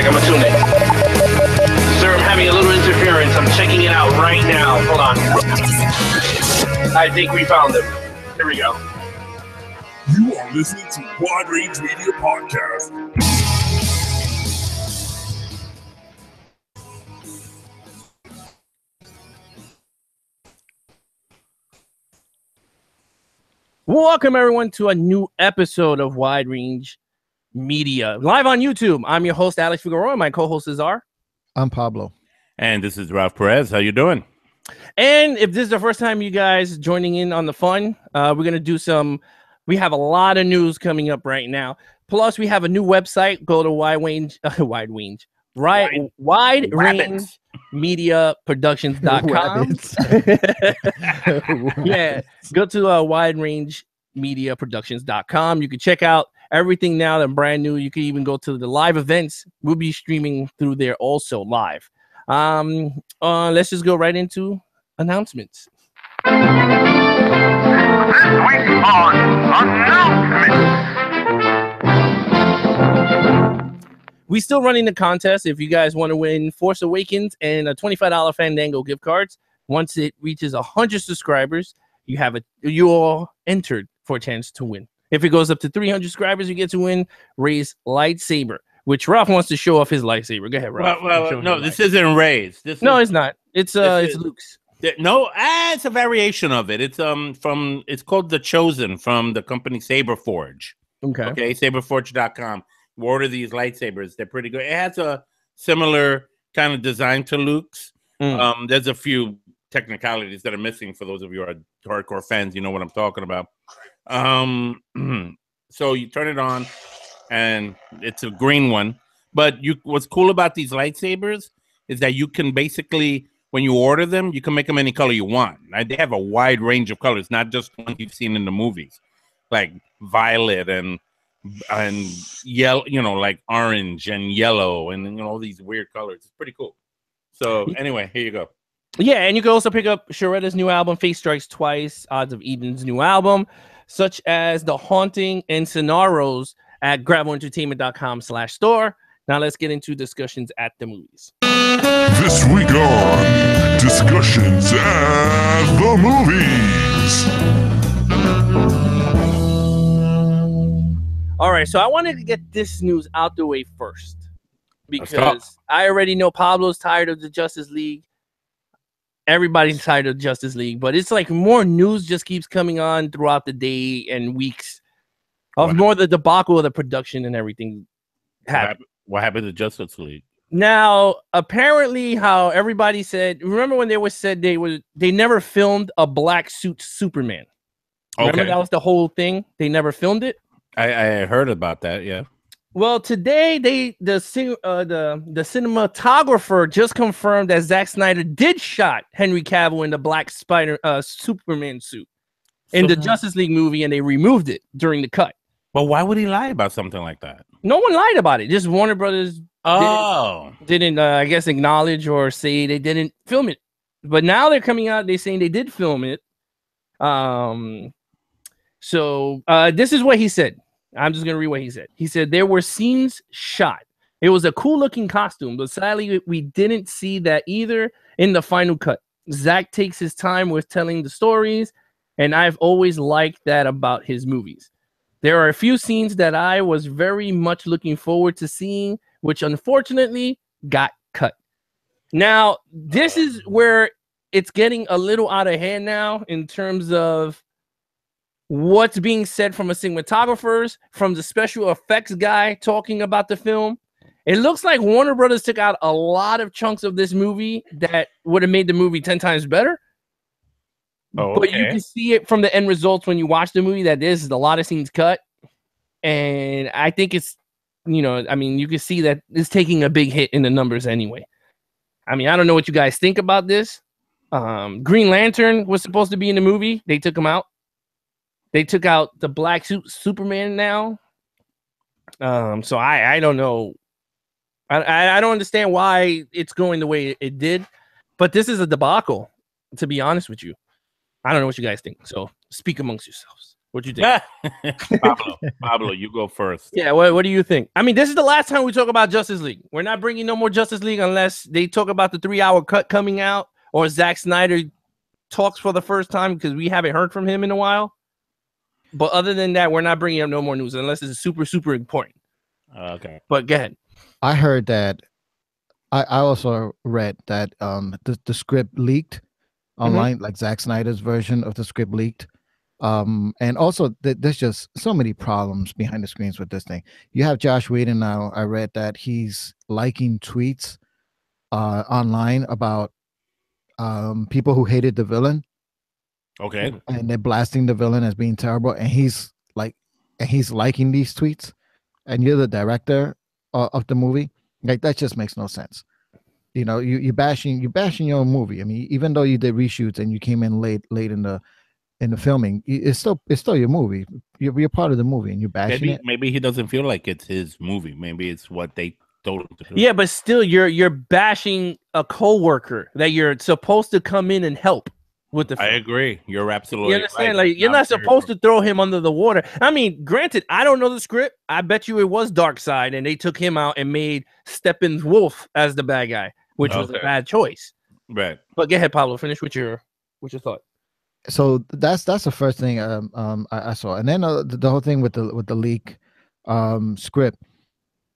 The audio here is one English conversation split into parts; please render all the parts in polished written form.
sec. I'm gonna tune in. Sir, I'm having a little interference. I'm checking it out right now. Hold on. I think we found him. Here we go. You are listening to Wide Range Media Podcast. Welcome, everyone, to a new episode of Wide Range Media, live on YouTube. I'm your host, Alex Figueroa. My co-hosts are... I'm Pablo. And this is Ralph Perez. How you doing? And if this is the first time you guys joining in on the fun, we're going to do some... We have a lot of news coming up right now. Plus, we have a new website. Go to widerangemediaproductions.com. Yeah, go to widerangemediaproductions.com. You can check out everything now that's brand new. You can even go to the live events. We'll be streaming through there also live. Let's just go right into announcements. This week on announcements. We still running the contest. If you guys want to win Force Awakens and a $25 Fandango gift cards, once it reaches 100 subscribers, you all entered for a chance to win. If it goes up to 300 subscribers, you get to win Ray's lightsaber, which Ralph wants to show off his lightsaber. Go ahead, Ralph. Well, no, this isn't Ray's. It's not. It's Luke's. No, it's a variation of it. It's it's called The Chosen from the company Saberforge. Okay, Saberforge.com. You order these lightsabers. They're pretty good. It has a similar kind of design to Luke's. There's a few technicalities that are missing for those of you who are hardcore fans. You know what I'm talking about. So you turn it on, and it's a green one. But what's cool about these lightsabers is that you can basically, when you order them, you can make them any color you want. They have a wide range of colors, not just ones you've seen in the movies, like violet and yellow, like orange and yellow and all these weird colors. It's pretty cool. So anyway, here you go. Yeah, and you can also pick up Sharetta's new album, Face Strikes Twice, Odds of Eden's new album, such as The Haunting and Scenarios at gravoentertainment.com/store. Now let's get into discussions at the movies. This week on Discussions at the Movies. All right, so I wanted to get this news out the way first because I already know Pablo's tired of the Justice League. Everybody's tired of Justice League, but it's like more news just keeps coming on throughout the day and weeks of more the debacle of the production and everything. What happened to Justice League? Now, apparently, how everybody said, remember when they never filmed a black suit Superman? Remember that was the whole thing? They never filmed it. I heard about that. Yeah. Well, today the cinematographer just confirmed that Zack Snyder did shot Henry Cavill in the black Superman suit in the Justice League movie, and they removed it during the cut. But why would he lie about something like that? No one lied about it. Just Warner Brothers didn't I guess acknowledge or say they didn't film it. But now they're coming out. They're saying they did film it. So this is what he said. I'm just going to read what he said. He said, there were scenes shot. It was a cool looking costume, but sadly, we didn't see that either in the final cut. Zack takes his time with telling the stories, and I've always liked that about his movies. There are a few scenes that I was very much looking forward to seeing, which unfortunately got cut. Now, this is where it's getting a little out of hand now in terms of what's being said from a cinematographers, from the special effects guy talking about the film. It looks like Warner Brothers took out a lot of chunks of this movie that would have made the movie 10 times better. But you can see it from the end results when you watch the movie that there's a lot of scenes cut. And I think it's, you can see that it's taking a big hit in the numbers anyway. I mean, I don't know what you guys think about this. Green Lantern was supposed to be in the movie. They took him out. They took out the black suit Superman now. So I don't know. I don't understand why it's going the way it did. But this is a debacle, to be honest with you. I don't know what you guys think. So speak amongst yourselves. What you think? Pablo, you go first. Yeah, what do you think? I mean, this is the last time we talk about Justice League. We're not bringing no more Justice League unless they talk about the 3-hour cut coming out or Zack Snyder talks for the first time because we haven't heard from him in a while. But other than that, we're not bringing up no more news unless it's super, super important. Okay. But go ahead. I heard that. I also read that the script leaked online, like Zack Snyder's version of the script leaked. And also there's just so many problems behind the screens with this thing. You have Josh Whedon now. I read that he's liking tweets online about people who hated the villain. Okay. And they're blasting the villain as being terrible. And he's liking these tweets. And you're the director of the movie. Like, that just makes no sense. You know, you're bashing your own movie. I mean, even though you did reshoots and you came in late in the filming, it's still your movie. You're part of the movie, and you're bashing it. Maybe he doesn't feel like it's his movie. Maybe it's what they told him to do. Yeah, but still, you're bashing a coworker that you're supposed to come in and help with the film. I agree. You're absolutely You understand? right. Like, you're not supposed to throw him under the water. I mean, granted, I don't know the script. I bet you it was Darkseid, and they took him out and made Steppenwolf as the bad guy, which was a bad choice. Right. But go ahead, Pablo. Finish with your thought. So that's the first thing I saw, and then the whole thing with the leak script,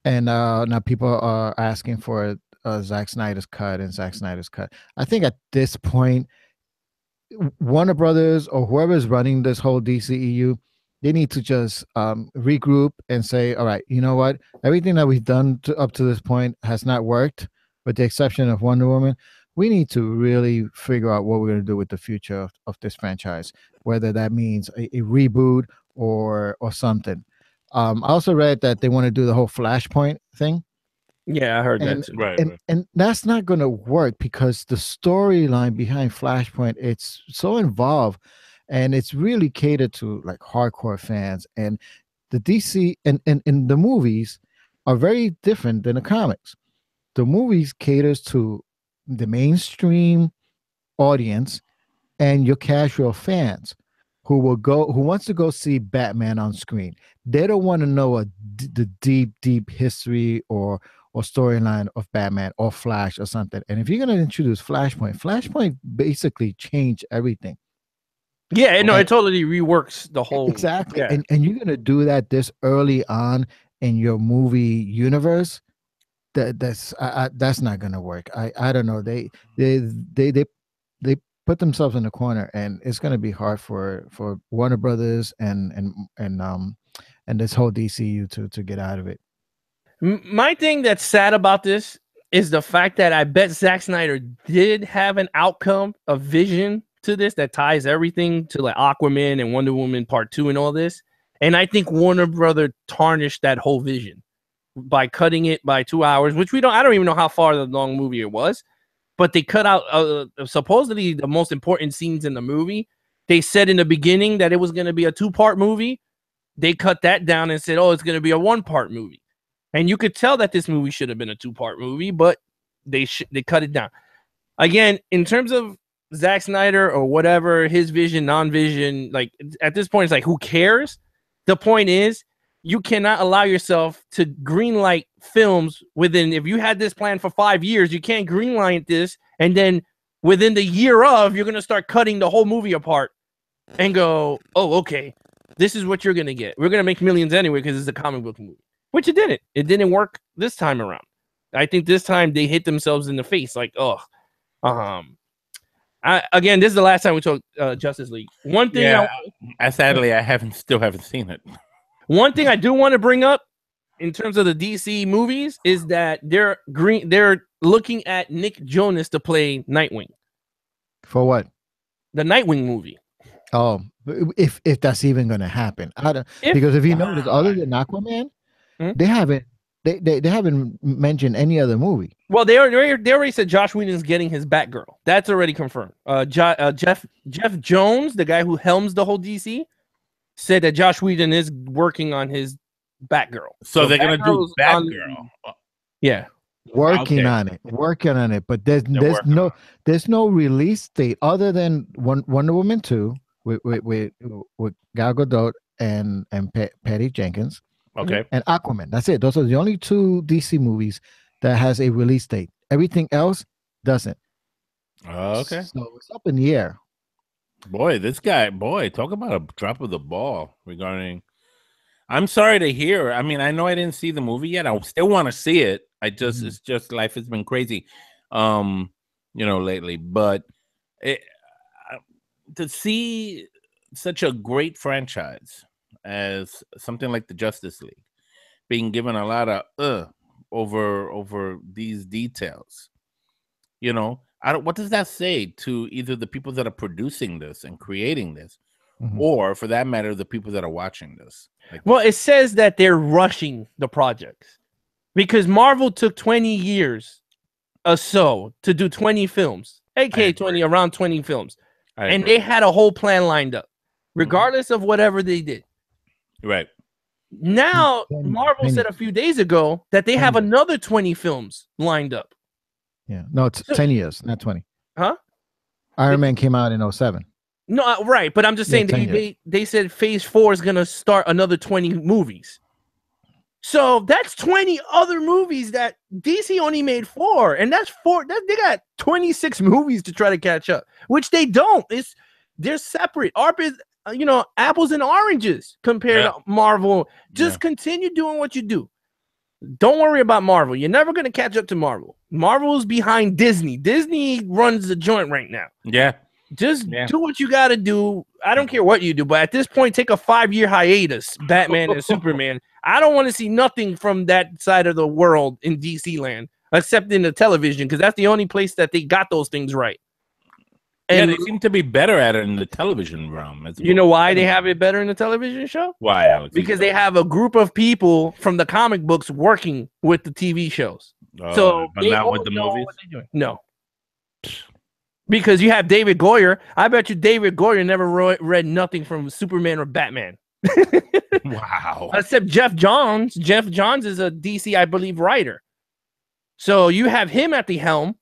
and now people are asking for Zack Snyder's cut and Zack Snyder's cut. I think at this point, Warner Brothers or whoever is running this whole DCEU, they need to just regroup and say, all right, you know what? Everything that we've done up to this point has not worked, with the exception of Wonder Woman. We need to really figure out what we're going to do with the future of this franchise, whether that means a reboot or something. I also read that they want to do the whole Flashpoint thing. Yeah, I heard that too. Right. And that's not going to work because the storyline behind Flashpoint, it's so involved and it's really catered to like hardcore fans. And the DC and the movies are very different than the comics. The movies caters to the mainstream audience and your casual fans who wants to go see Batman on screen. They don't want to know the deep history or storyline of Batman or Flash or something. And if you're going to introduce Flashpoint basically changed everything. Yeah, no, it totally reworks the whole. Exactly. Yeah. And you're going to do that this early on in your movie universe. That's not going to work. I don't know. They put themselves in a corner, and it's going to be hard for Warner Brothers and this whole DCU to get out of it. My thing that's sad about this is the fact that I bet Zack Snyder did have an outcome, a vision to this that ties everything to like Aquaman and Wonder Woman Part 2 and all this. And I think Warner Brother tarnished that whole vision by cutting it by 2 hours, which I don't even know how far the long movie it was, but they cut out supposedly the most important scenes in the movie. They said in the beginning that it was going to be a 2-part movie. They cut that down and said, oh, it's going to be a 1-part movie. And you could tell that this movie should have been a 2-part movie, but they cut it down. Again, in terms of Zack Snyder or whatever, his vision, non-vision, like at this point, it's like, who cares? The point is, you cannot allow yourself to greenlight films within, if you had this plan for 5 years, you can't greenlight this. And then within the year of, you're going to start cutting the whole movie apart and go, oh, okay, this is what you're going to get. We're going to make millions anyway because it's a comic book movie. Which it didn't. It didn't work this time around. I think this time they hit themselves in the face. Like, again, this is the last time we talked Justice League. One thing, sadly, I still haven't seen it. One thing I do want to bring up in terms of the DC movies is that they're looking at Nick Jonas to play Nightwing. For what? The Nightwing movie. Oh, if that's even going to happen, because if you notice, other than Aquaman. They haven't mentioned any other movie. Well, they already said Josh Whedon's getting his Batgirl. That's already confirmed. Jeff Jones, the guy who helms the whole DC, said that Josh Whedon is working on his Batgirl. So they're gonna do Batgirl. Yeah, working on it. But there's no release date other than Wonder Woman 2, with Gal Gadot and Patty Jenkins Okay. and Aquaman. That's it. Those are the only two DC movies that has a release date. Everything else doesn't. Okay. So it's up in the air. Boy, this guy, talk about a drop of the ball regarding. I'm sorry to hear. I mean, I know I didn't see the movie yet. I still want to see it. It's just life has been crazy, lately. But to see such a great franchise as something like the Justice League being given a lot of over these details, what does that say to either the people that are producing this and creating this, or for that matter, the people that are watching this? Well, it says that they're rushing the projects because Marvel took 20 years or so to do 20 films, aka around 20 films. And they had a whole plan lined up, regardless of whatever they did. Right. Now, Marvel said a few days ago that they have another 20 films lined up. Yeah. No, it's 10 years, not 20. Huh? Iron Man came out in 07. No, right. But I'm just saying they said Phase 4 is going to start another 20 movies. So that's 20 other movies that DC only made 4. And that's 4. They got 26 movies to try to catch up, which they don't. They're separate. Apples and oranges compared to Marvel. Just continue doing what you do. Don't worry about Marvel. You're never going to catch up to Marvel. Marvel's behind Disney. Disney runs the joint right now. Yeah. Just do what you got to do. I don't care what you do, but at this point, take a 5-year hiatus, Batman and Superman. I don't want to see nothing from that side of the world in DC land, except in the television, because that's the only place that they got those things right. And they seem to be better at it in the television realm. You know why they have it better in the television show? Why, Alex? Because they have a group of people from the comic books working with the TV shows. So but not with the movies? No. Because you have David Goyer. I bet you David Goyer never read nothing from Superman or Batman. Wow. Except Jeff Johns. Jeff Johns is a DC, I believe, writer. So you have him at the helm.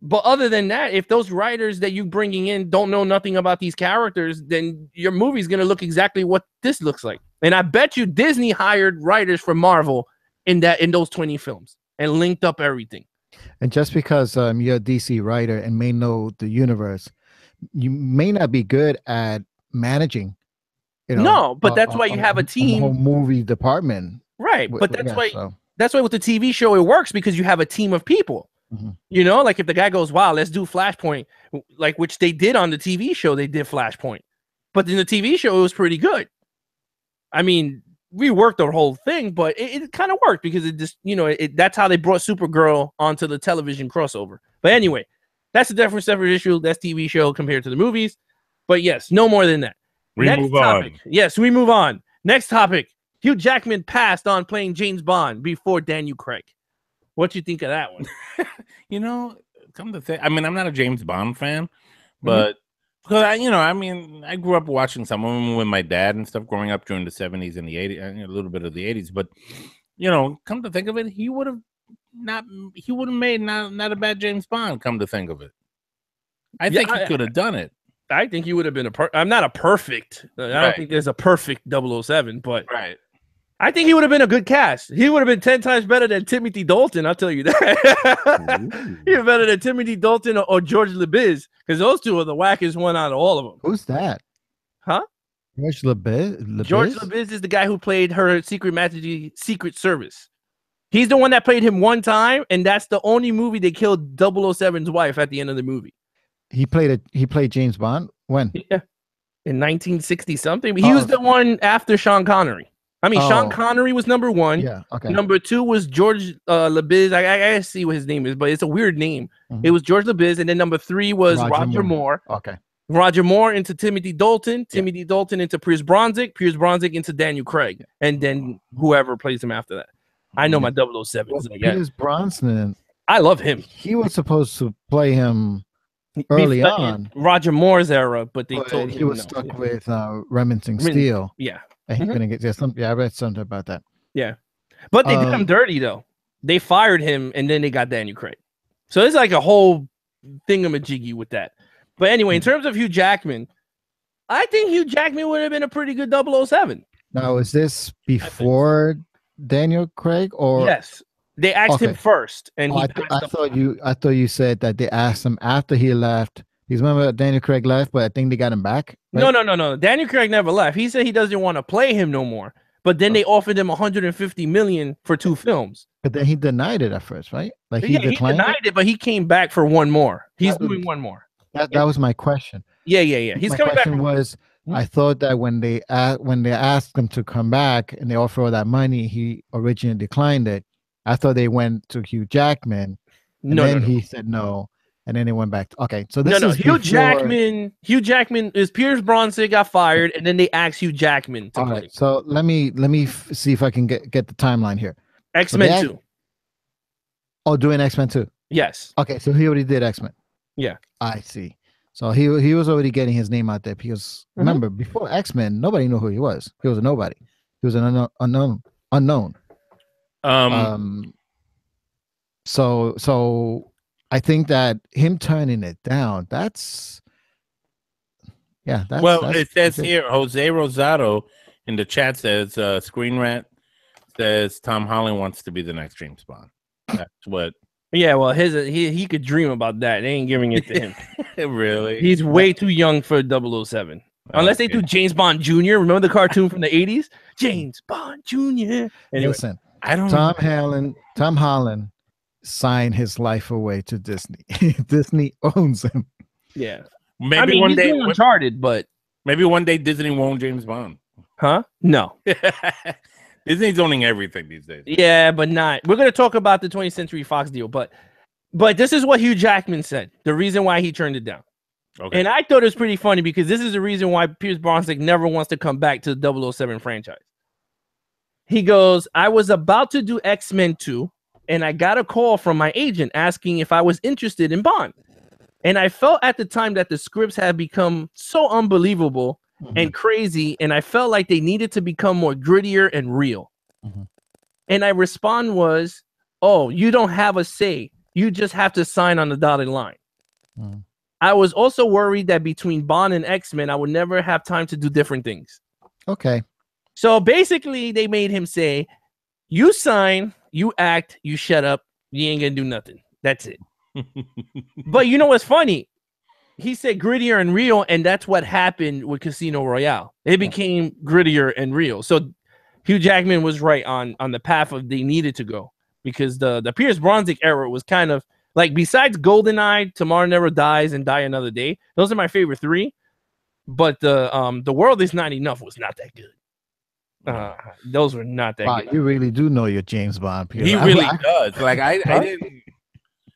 But other than that, if those writers that you bringing in don't know nothing about these characters, then your movie's going to look exactly what this looks like. And I bet you Disney hired writers from Marvel in those 20 films and linked up everything. And just because you're a DC writer and may know the universe, you may not be good at managing. No, but that's why you have a team. Whole movie department. Right. But that's why with the TV show it works, because you have a team of people. Like if the guy goes, wow, let's do Flashpoint, like which they did on the TV show, they did Flashpoint. But in the TV show, it was pretty good. I mean, we worked the whole thing, but it kind of worked because it just, that's how they brought Supergirl onto the television crossover. But anyway, that's a separate issue. That's TV show compared to the movies. But yes, no more than that. Move on. Yes, we move on. Next topic. Hugh Jackman passed on playing James Bond before Daniel Craig. What you think of that one? Come to think, I mean, I'm not a James Bond fan, but because I grew up watching some of them with my dad and stuff growing up during the 70s and the 80s, a little bit of the 80s. But come to think of it, he would have made not a bad James Bond. Come to think of it, I think he could have done it. I think he would have been I'm not a perfect. I don't think there's a perfect 007, but I think he would have been a good cast. He would have been 10 times better than Timothy Dalton. I'll tell you that. He was better than Timothy Dalton or George LeBiz, because those two are the wackest one out of all of them. Who's that? Huh? George LeBiz? George LeBiz is the guy who played Her Secret Majesty Secret Service. He's the one that played him one time, and that's the only movie they killed 007's wife at the end of the movie. He played James Bond when? Yeah. In 1960 something. He was the one after Sean Connery. I mean, Sean Connery was number 1. Yeah. Okay. Number 2 was George LeBiz. I gotta see what his name is, but it's a weird name. It was George LeBiz, and then number 3 was Roger Moore. Okay. Roger Moore into Timothy Dalton. Timothy Dalton into Pierce Brosnan. Pierce Brosnan into Daniel Craig, and then whoever plays him after that. I know my 007s. Pierce Brosnan. I love him. He was supposed to play him early on, Roger Moore's era, but they told him he was stuck with Remington Steele. Yeah. And he couldn't get something. Yeah, I read something about that. Yeah, but they did him dirty though. They fired him, and then they got Daniel Craig. So it's like a whole thingamajiggy with that. But anyway, in terms of Hugh Jackman, I think Hugh Jackman would have been a pretty good 007. Now, is this before Daniel Craig or? Yes, they asked him Okay. first, and he I passed up. thought you said that they asked him after he left. Because remember Daniel Craig left, but I think they got him back. Right? No. Daniel Craig never left. He said he doesn't want to play him no more. But then they offered him 150 million for 2 films. But then he denied it at first, right? Like he Yeah, he declined denied it, but he came back for one more. He's That- doing one more. That was my question. Yeah. He's My coming back. question was, I thought that when they asked him to come back and they offered all that money, he originally declined it. I thought they went to Hugh Jackman, and then he said no, and then they went back. Okay, so this is Hugh before- Jackman is Pierce Brosnan got fired, and then they asked Hugh Jackman to All play right, so let me see if I can get the timeline here. X-Men they 2. Oh, doing X-Men 2. Yes. Okay, so he already did X-Men. Yeah. I see. So he was already getting his name out there because remember before X-Men, nobody knew who he was. He was a nobody. He was an unknown. So I think that him turning it down, that's it says here, Jose Rosado in the chat says, Screen Rant says Tom Holland wants to be the next James Bond. That's what. Yeah, well, he could dream about that. They ain't giving it to him. Really? He's way too young for 007. Unless they do James Bond Jr. Remember the cartoon from the 80s? James Bond Jr. Anyway, Listen, I don't. Tom Holland signed his life away to Disney. Disney owns him. yeah. Maybe one he's day. doing Uncharted, but Maybe one day Disney won't James Bond. huh? No. Disney's owning everything these days. Yeah, but not. We're gonna talk about the 20th Century Fox deal, but this is what Hugh Jackman said. The reason why he turned it down. Okay. And I thought it was pretty funny because this is the reason why Pierce Brosnan never wants to come back to the 007 franchise. He goes, I was about to do X-Men 2, and I got a call from my agent asking if I was interested in Bond. And I felt at the time that the scripts had become so unbelievable and crazy, and I felt like they needed to become more grittier and real. And I respond was, oh, you don't have a say. You just have to sign on the dotted line. I was also worried that between Bond and X-Men, I would never have time to do different things. Okay. So basically, they made him say, you sign, you act, you shut up, you ain't gonna do nothing. That's it. But you know what's funny? He said grittier and real, and that's what happened with Casino Royale. It became grittier and real. So Hugh Jackman was right on the path of they needed to go, because the Pierce Brosnan era was kind of like, besides GoldenEye, Tomorrow Never Dies, and Die Another Day, those are my favorite 3. But the World Is Not Enough was not that good. Those were not that Wow, good. you really do know your James Bond. Pierce. He really does. Like I didn't.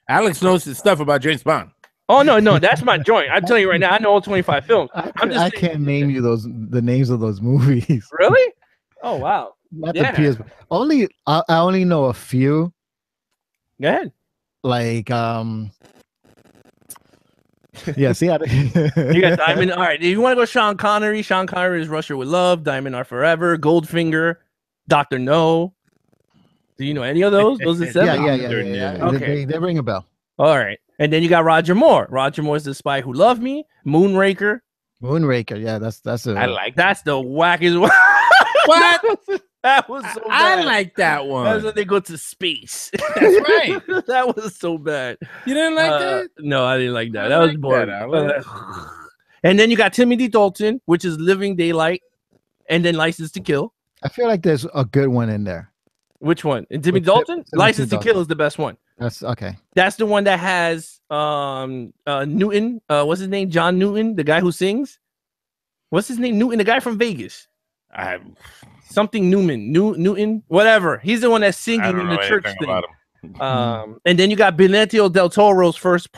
Alex knows his stuff about James Bond. Oh no, that's my joint. I'm telling you right now, I know all 25 films. I can't name you the names of those movies. Really? Oh wow. Not Yeah. the Pierce. I only know a few. Go ahead. Like yeah. See, You got Diamond. All right. If you want to go Sean Connery is Russia with Love, Diamond Are Forever, Goldfinger, Dr. No. Do you know any of those? Those are 7. yeah. Okay. They ring a bell. All right. And then you got Roger Moore. Roger Moore's The Spy Who Loved Me, Moonraker. Moonraker. Yeah, that's a. I like. That's the wackest one. What? That was so bad. I like that That's one. when they go to space. That's right. That was so bad. You didn't like that? No, I didn't like that. I That was like boring. that. I like And then you got Timothy Dalton, which is Living Daylight, and then License to Kill. I feel like there's a good one in there. Which one? And Timothy With Dalton? Timothy License to Kill Dalton. is the best one. That's okay. That's the one that has Newton. What's his name? John Newton, the guy who sings. What's his name? Newton, the guy from Vegas. Something Newman, Newton, whatever. He's the one that's I singing don't in know the church anything thing. about him. And then you got Benicio del Toro's first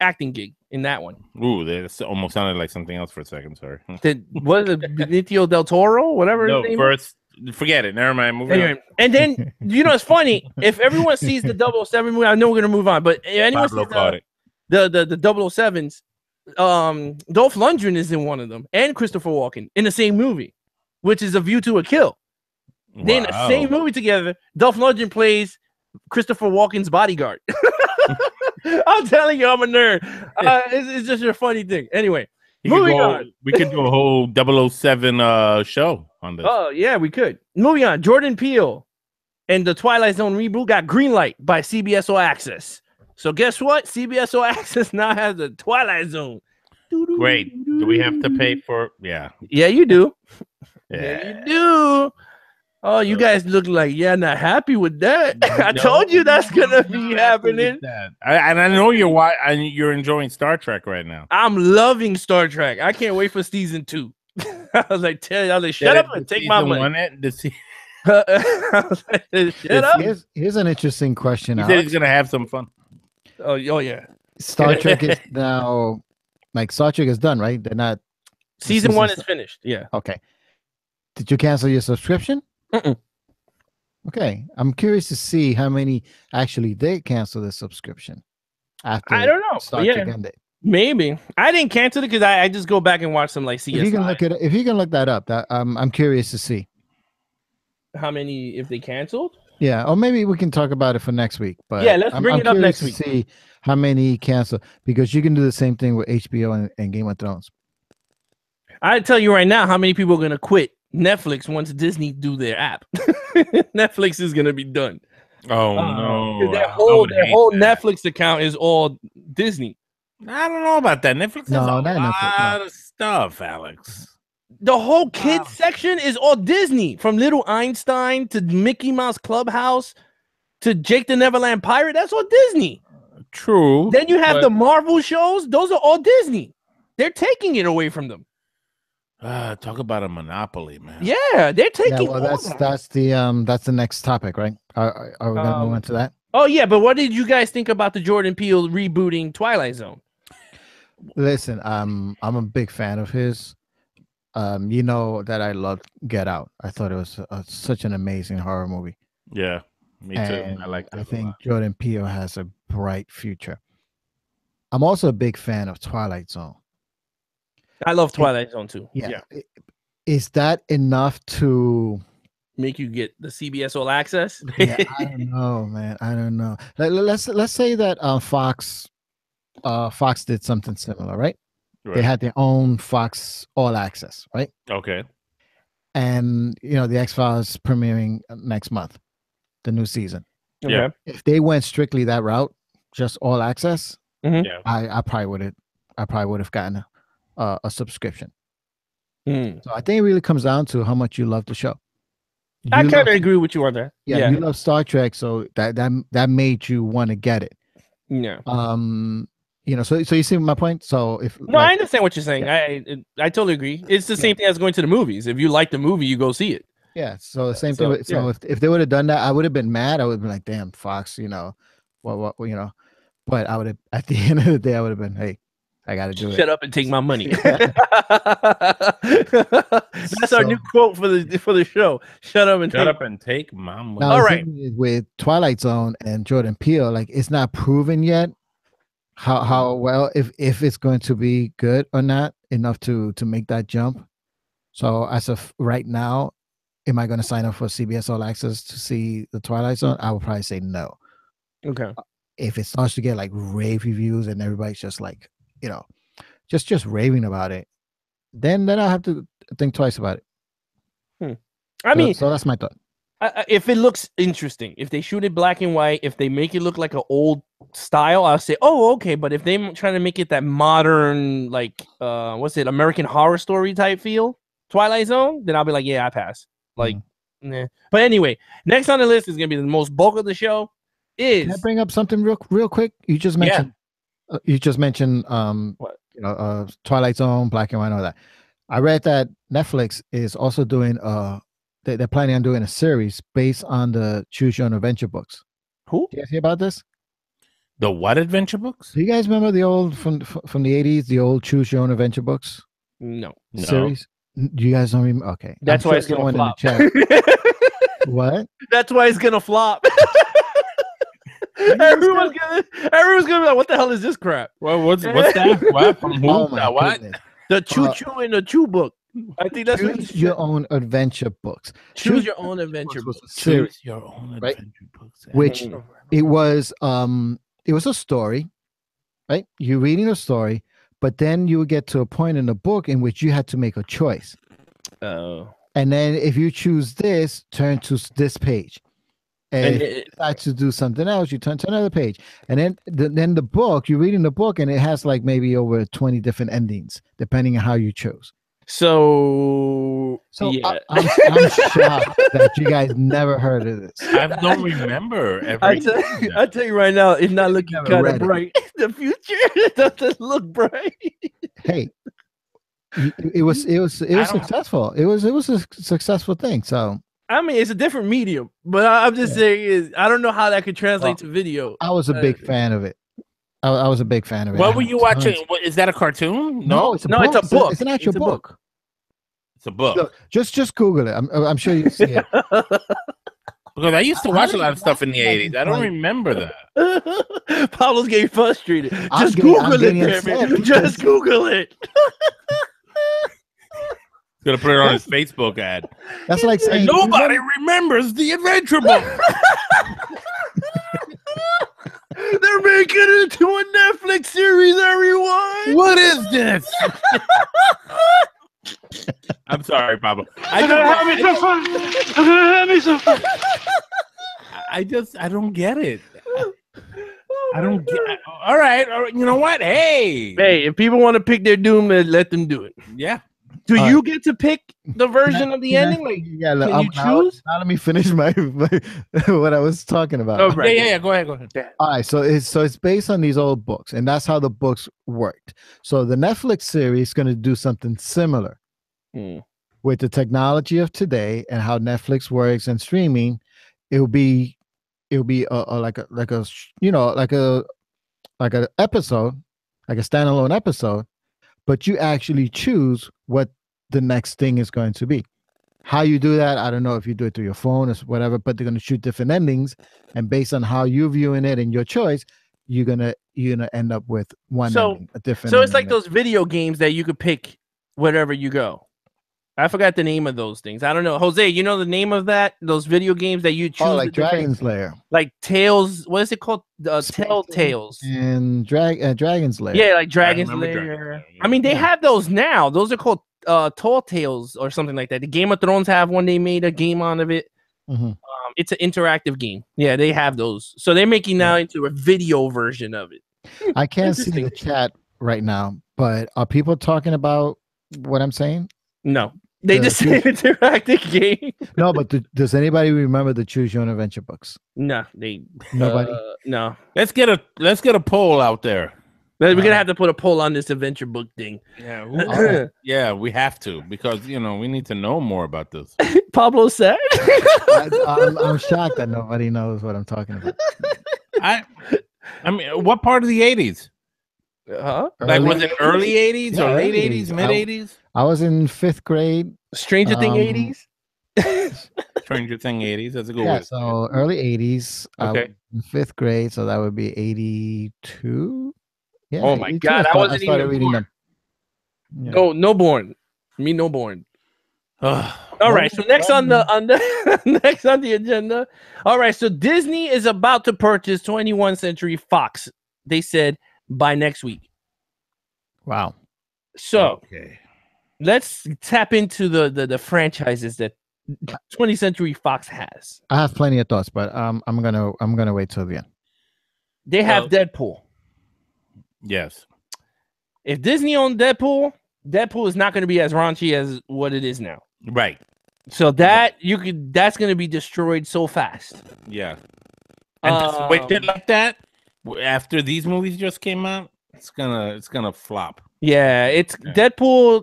acting gig in that one. Ooh, that almost sounded like something else for a second. Sorry. Was it Benicio del Toro? Whatever No, his name is? first, forget it. Never mind. Moving Anyway, and then you know it's funny, if everyone sees the 007 movie, I know we're gonna move on, but if on. anyone Pablo sees caught it. the 007s, Dolph Lundgren is in one of them, and Christopher Walken in the same movie, which is A View to a Kill. They're in the Wow. same movie together. Dolph Lundgren plays Christopher Walken's bodyguard. I'm telling you, I'm a nerd. It's just a funny thing. Anyway, Moving on. We could do a whole 007 show on this. Oh, yeah, we could. Moving on. Jordan Peele and the Twilight Zone reboot got green light by CBS All Access. So guess what? CBS All Access now has the Twilight Zone. Great. Do we have to pay for? Yeah. Yeah, you do. Yeah. Yeah, you do. Oh, you guys look like you're not happy with that. I told you that's gonna be happening. And I know you're enjoying Star Trek right now. I'm loving Star Trek. I can't wait for season 2. I was like, shut up and take my money. I was like, shut up. Here's an interesting question. He said he's gonna have some fun. Oh yeah. Star Trek is now, like, Star Trek is done, right? They're not. Season 1 is finished. Yeah. Okay. Did you cancel your subscription? Mm-mm. Okay, I'm curious to see how many actually did cancel the subscription after. I don't know. Star Trek ended. Maybe I didn't cancel it because I just go back and watch some like CSI. If you can look that up, I'm curious to see how many if they canceled. Yeah, or maybe we can talk about it for next week. But yeah, let's bring it up next week. See how many cancel, because you can do the same thing with HBO and Game of Thrones. I tell you right now, how many people are gonna quit Netflix once Disney do their app. Netflix is gonna be done. Oh no! Their whole Netflix account is all Disney. I don't know about that. Netflix has a lot of stuff, Alex. The whole kids section is all Disney, from Little Einstein to Mickey Mouse Clubhouse to Jake the Neverland Pirate. That's all Disney. True. Then you have the Marvel shows. Those are all Disney. They're taking it away from them. Talk about a monopoly, man. Yeah, they're taking. Yeah, well, that's the next topic, right? Are we gonna move into that? Oh yeah, but what did you guys think about the Jordan Peele rebooting Twilight Zone? Listen, I'm a big fan of his. You know that I loved Get Out. I thought it was such an amazing horror movie. Yeah, me too. I think Jordan Peele has a bright future. I'm also a big fan of Twilight Zone. I love Twilight Zone too. Yeah. Is that enough to make you get the CBS All Access? Yeah, I don't know, man. I don't know. Let's say that Fox did something similar, right? They had their own Fox All Access, right? Okay. And the X-Files premiering next month, the new season. Yeah. If they went strictly that route, just All Access, I probably would have gotten a subscription. So I think it really comes down to how much you love the show. I kind of agree with you on that. Yeah, you love Star Trek, so that made you want to get it. Yeah. So you see my point. So I understand what you're saying. I totally agree. It's the same thing as going to the movies. If you like the movie, you go see it. Yeah. So the same thing. So if they would have done that, I would have been mad. I would have been like, "Damn, Fox, what. But I would have, at the end of the day, I would have been, "Hey, I got to do it. Shut up and take my money." That's our new quote for the show. Shut up and take my money. Now, all right. With Twilight Zone and Jordan Peele, like, it's not proven yet how well, if it's going to be good or not enough to make that jump. So as of right now, am I going to sign up for CBS All Access to see the Twilight Zone? I would probably say no. Okay. If it starts to get like rave reviews and everybody's just like, just raving about it, then I'll have to think twice about it. I mean, so that's my thought. If it looks interesting, if they shoot it black and white, if they make it look like an old style, I'll say, oh, okay. But if they're trying to make it that modern, like, American Horror Story type feel, Twilight Zone, then I'll be like, yeah, I pass. Like, nah. But anyway, next on the list is gonna be the most bulk of the show. Can I bring up something real quick? You just mentioned. Twilight Zone, black and white, and all that. I read that Netflix is also doing they're planning on doing a series based on the Choose Your Own Adventure books. Who? Do you guys hear about this? The what adventure books? Do you guys remember the old from the 80s, the old Choose Your Own Adventure books? No. Series? Do you guys don't remember? Okay. That's why it's gonna flop. What? That's why it's gonna flop. Everyone's gonna be like, what the hell is this crap? Well, what's that? What? From who? What? Goodness. The Choo and the Chew book. I think that's Choose Your Own Adventure books. Choose Your Own Adventure books. Series, Your Own right? Adventure books. Which it was a story, right? You're reading a story, but then you would get to a point in the book in which you had to make a choice. Oh. And then if you choose this, turn to this page. And And if you decide to do something else, you turn to another page. And then the book, you're reading the book, and it has like maybe over 20 different endings, depending on how you chose. So yeah. I'm shocked that you guys never heard of this. I don't remember ever. I tell you right now, it's not looking Never kind of read it. bright. The future doesn't look bright. Hey, it was don't- successful. It was a successful thing. So I mean, it's a different medium, but I'm just saying is I don't know how that could translate to video. I was a big fan of it. I was a big fan of it. What I were had you tons. watching? What, is that a cartoon? No, it's a No, book. it's a book. It's an actual It's a book. It's a book. Look, just Google it. I'm sure you see it. Because I used to I watch a don't lot of even stuff in the like 80s. I don't like- remember that. Pablo's getting frustrated. I'm Just getting- I'm Google it, getting damn upset it. because- Just Google it. Gonna put it on his Facebook ad. That's like saying Nobody remembers the Adventure Book. They're making it into a Netflix series, everyone. What is this? I'm sorry, Pablo. I don't get it. I don't get. All right. You know what? Hey. Hey, if people want to pick their doom, then let them do it. Yeah. Do All you get to pick the version of the Can I- ending? Like, yeah, look, can you now choose? let me finish my what I was talking about. Oh, right. Yeah. Go ahead. All right, so it's based on these old books, and that's how the books worked. So the Netflix series is going to do something similar Hmm. with the technology of today and how Netflix works and streaming. It'll be like a episode, like a standalone episode, but you actually choose what the next thing is going to be. How you do that, I don't know if you do it through your phone or whatever, but they're going to shoot different endings, and based on how you're viewing it and your choice, you're gonna end up with one ending, a different. So it's like ending. those video games that you could pick wherever you go. I forgot the name of those things. I don't know. Jose, you know the name of that? Those video games that you choose? Oh, like the different- Dragon's Lair Like Tales. What is it called? Space Telltales. and Dragon's Lair. Yeah, like Dragon's remember Lair. Dragon's Lair, I mean, they yeah. have those now. Those are called Tall Tales or something like that. The Game of Thrones have one. They made a game out of it. Mhm. It's an interactive game. Yeah, they have those. So they're making now into a video version of it. I can't see the Interesting. chat right now, but are people talking about what I'm saying? No, they The just say interactive game. No, but does anybody remember the Choose Your Own Adventure books? No, they Nobody? no. Let's get a poll out there. We're gonna have to put a poll on this adventure book thing. Yeah. Yeah, we have to because we need to know more about this. Pablo said. I'm shocked that nobody knows what I'm talking about. I mean, what part of the 80s? Huh? Like, was it early 80s Yeah, or late early 80s, 80s. mid 80s? I was in 5th grade. Stranger Thing Um, 80s. Stranger Thing 80s. That's a good Yeah, one. so early 80s. I was Okay. in 5th grade, so that would be 82. Yeah. Oh my 82. God, I started- wasn't started even reading born. them. Yeah. No born. Me no born. Ugh. All right. So next on Well, the next on the agenda. All right. So Disney is about to purchase 21st Century Fox. They said by next week. Wow. So Okay. let's tap into the franchises that 20th Century Fox has. I have plenty of thoughts, but I'm gonna wait till the end. They have Well- Deadpool. Yes. If Disney owned Deadpool, Deadpool is not going to be as raunchy as what it is now. Right. So that's going to be destroyed so fast. Yeah. And just wait Um, like that after these movies just came out, it's gonna flop. Yeah, it's Yeah. Deadpool.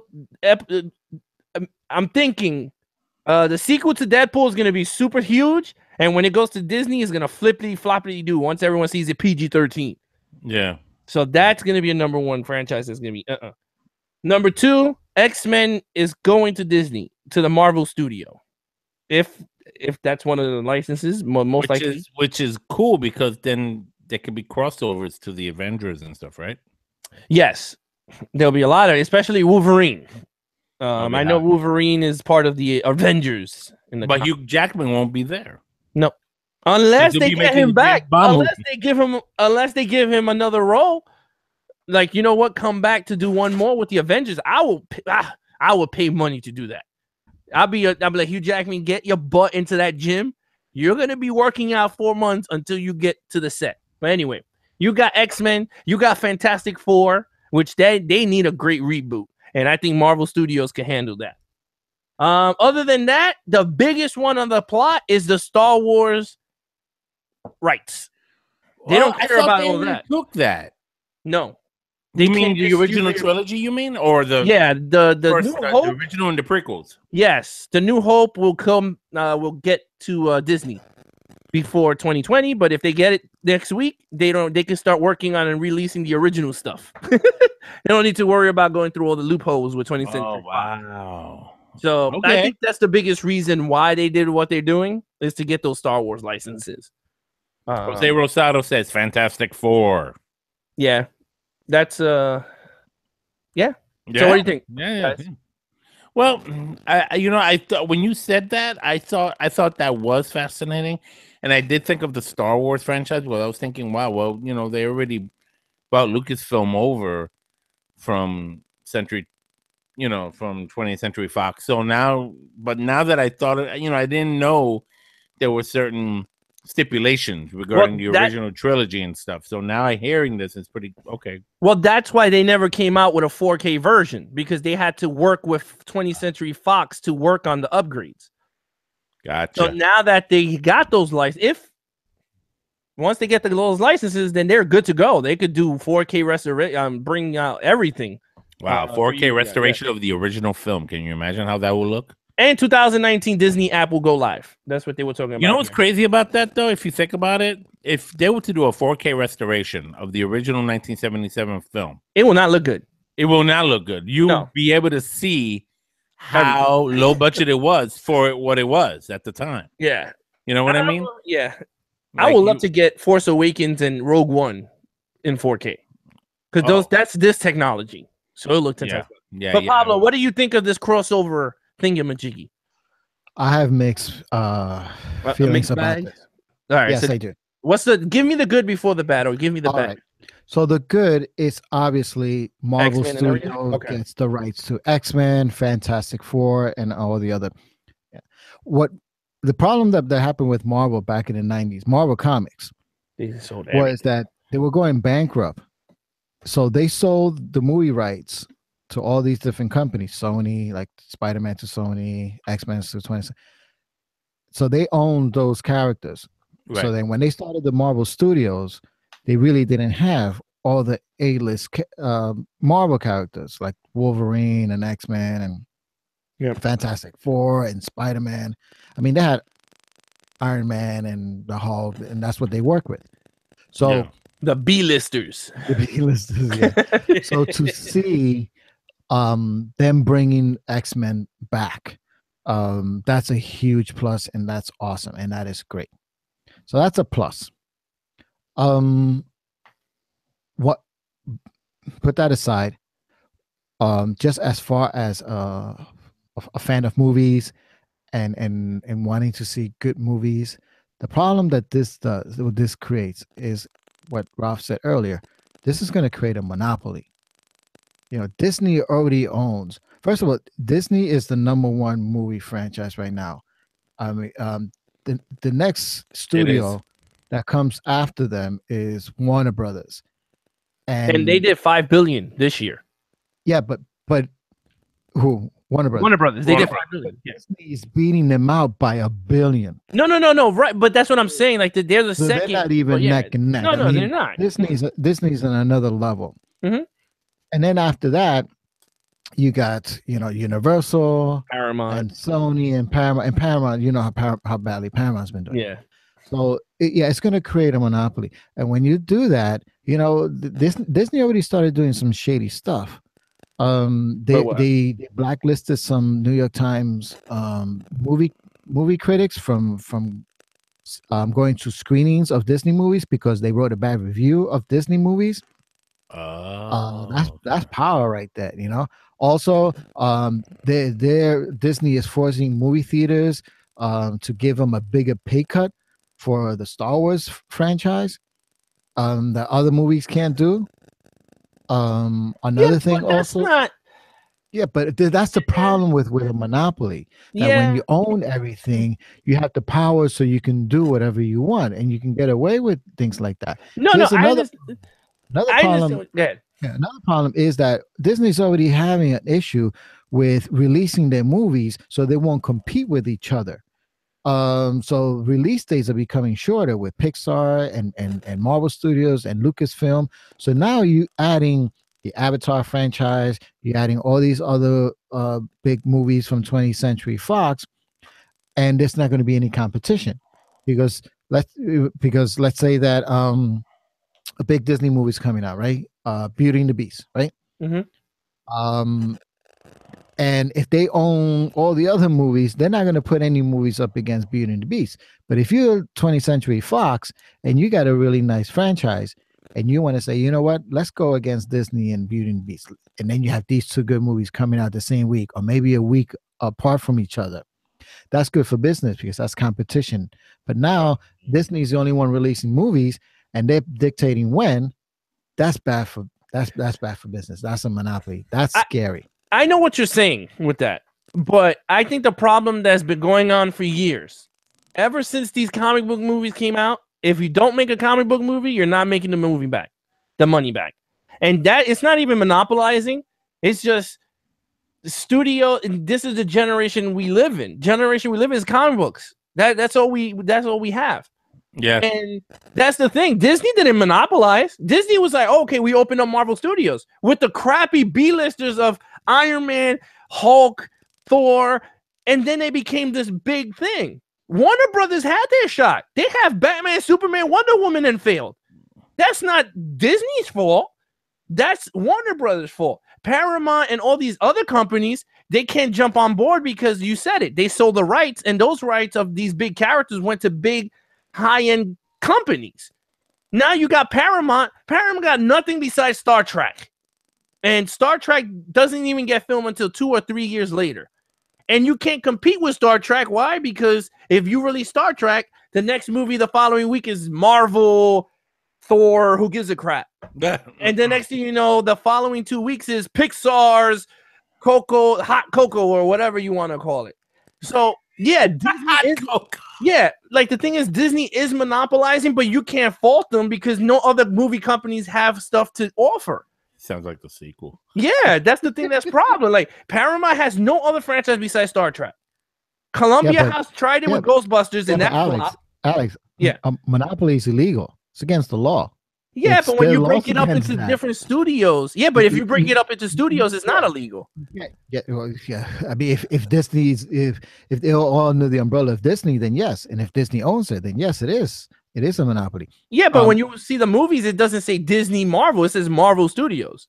I'm thinking the sequel to Deadpool is going to be super huge, and when it goes to Disney, it's going to flippity floppity do once everyone sees it PG-13. Yeah. So that's going to be a number one franchise. That's going to be Number two, X-Men is going to Disney, to the Marvel studio. If that's one of the licenses, most likely. Which is cool because then there could be crossovers to the Avengers and stuff, right? Yes, there'll be a lot of, especially Wolverine. Oh, I know Wolverine is part of the Avengers in the But Hugh Jackman won't be there. unless He'll they be get making him the back, James Bond unless they give him another role. like, you know what? Come back to do one more with the Avengers. I will pay money to do that. I'll be like, Hugh Jackman, get your butt into that gym. You're gonna be working out 4 months until you get to the set. But anyway, you got X-Men, you got Fantastic Four, which they need a great reboot, and I think Marvel Studios can handle that. Other than that, the biggest one on the plot is the Star Wars rights. They don't care about all that. Took that. No. You mean the original trilogy, you mean? Or the the New Hope? The original and the prequels. Yes, the New Hope will come will get to Disney before 2020, but if they get it next week, they can start working on and releasing the original stuff. They don't need to worry about going through all the loopholes with 20th Century. Oh, wow. So I think that's the biggest reason why they did what they're doing, is to get those Star Wars licenses. Jose Rosado says Fantastic Four. Yeah. That's yeah. So what do you think? Yeah. Well, I thought when you said that, I thought that was fascinating, and I did think of the Star Wars franchise. Well, I was thinking, wow, well, they already brought Lucasfilm over from from 20th Century Fox. So now that I thought it, I didn't know there were certain stipulations regarding the original trilogy and stuff. So now hearing this is pretty okay. Well, that's why they never came out with a 4K version, because they had to work with 20th Century Fox to work on the upgrades. Gotcha. So now that they got those licenses, once they get those licenses, then they're good to go. They could do 4K restoration, bring out everything. Wow, 4K restoration of the original film. Can you imagine how that will look? And 2019 Disney app will go live. That's what they were talking about. You know what's crazy about that, though? If you think about it, if they were to do a 4K restoration of the original 1977 film, it will not look good. It will not look good. You'll be able to see how low budget it was for what it was at the time. Yeah. You know what I mean? Yeah. I would love to get Force Awakens and Rogue One in 4K. Because that's this technology. So it looked fantastic. Yeah. But Pablo, what do you think of this crossover thingamajiggy? I have mixed feelings about this. All right. Yes, I do. Give me the good before the bad, or give me the bad. Right. So the good is obviously Marvel X-Men Studios gets the rights to X-Men, Fantastic Four, and all the other. Yeah. What the problem that happened with Marvel back in the 90s, Marvel Comics, was that they were going bankrupt. So they sold the movie rights to all these different companies, Sony, like Spider-Man to Sony, X-Men to 20. So they owned those characters. Right. So then when they started the Marvel Studios, they really didn't have all the A-list Marvel characters like Wolverine and X-Men and Fantastic Four and Spider-Man. I mean, they had Iron Man and the Hulk, and that's what they work with. So the B-listers. The B-listers, yeah. So to see them bringing X-Men back, that's a huge plus, and that's awesome, and that is great. So that's a plus. What? Put that aside. Just as far as a fan of movies and wanting to see good movies, the problem that this creates is what Ralph said earlier. This is going to create a monopoly. Disney already owns. First of all, Disney is the #1 movie franchise right now. I mean, the next studio that comes after them is Warner Brothers, and they did $5 billion this year. Yeah, but who? Warner Brothers. Warner Brothers. They did $5 billion. Disney is beating them out by $1 billion. No. Right, but that's what I'm saying. Like they're the second. They're not even neck and neck. No, they're not. Disney's on another level. Mm-hmm. And then after that, you got Universal, Paramount, and Sony, and Paramount. And Paramount, you know how badly Paramount's been doing. Yeah. So it's going to create a monopoly. And when you do that, Disney already started doing some shady stuff. They blacklisted some New York Times movie critics from going to screenings of Disney movies because they wrote a bad review of Disney movies. That's power right there. Also, Disney is forcing movie theaters to give them a bigger pay cut for the Star Wars franchise that other movies can't do. Another thing but that's also. not. Yeah, but that's the problem with a monopoly. That when Yeah, you own everything, you have the power, so you can do whatever you want, and you can get away with things like that. no, Here's I another understand. another I problem. understand. Yeah, Yeah, another problem is that Disney's already having an issue with releasing their movies, so they won't compete with each other. So release dates are becoming shorter with Pixar and Marvel Studios and Lucasfilm. So now you adding the Avatar franchise, you're adding all these other big movies from 20th Century Fox, and there's not going to be any competition because let's say that a big Disney movie is coming out, right? Beauty and the Beast, right? Mhm. Um, and if they own all the other movies, they're not going to put any movies up against Beauty and the Beast. But if you're 20th Century Fox and you got a really nice franchise and you want to say, you know what, let's go against Disney and Beauty and the Beast. And then you have these two good movies coming out the same week or maybe a week apart from each other. That's good for business because that's competition. But now Disney's the only one releasing movies and they're dictating when. That's bad for bad for business. That's a monopoly. That's scary. I know what you're saying with that, but I think the problem that's been going on for years, ever since these comic book movies came out, if you don't make a comic book movie, you're not making the movie back, the money back. And that it's not even monopolizing. It's just the studio. This is the generation we live in. Generation we live in is comic books. That's all we have. Yeah. And that's the thing. Disney didn't monopolize. Disney was like, okay, we opened up Marvel Studios with the crappy B-listers of Iron Man, Hulk, Thor, and then they became this big thing. Warner Brothers had their shot. They have Batman, Superman, Wonder Woman, and failed. That's not Disney's fault. That's Warner Brothers' fault. Paramount and all these other companies, they can't jump on board because you said it. They sold the rights, and those rights of these big characters went to big high-end companies. Now you got Paramount. Paramount got nothing besides Star Trek. And Star Trek doesn't even get filmed until 2 or 3 years later. And you can't compete with Star Trek. Why? Because if you release Star Trek, the next movie the following week is Marvel, Thor, who gives a crap? And the next thing you know, the following 2 weeks is Pixar's Coco, Hot Cocoa, or whatever you want to call it. So, yeah, like the thing is, Disney is monopolizing, but you can't fault them because no other movie companies have stuff to offer. Sounds like the sequel. Yeah, that's the thing. That's problem. Like Paramount has no other franchise besides Star Trek. Columbia has tried it with Ghostbusters, and that Alex, yeah, monopoly is illegal. It's against the law. Yeah, It's but when their you law break it up against into that. different studios, yeah, but if you break it up into studios, it's not illegal. Yeah. I mean, if Disney's if they're all under the umbrella of Disney, then yes. And if Disney owns it, then yes, it is. It is a monopoly. Yeah, but when you see the movies, it doesn't say Disney Marvel. It says Marvel Studios.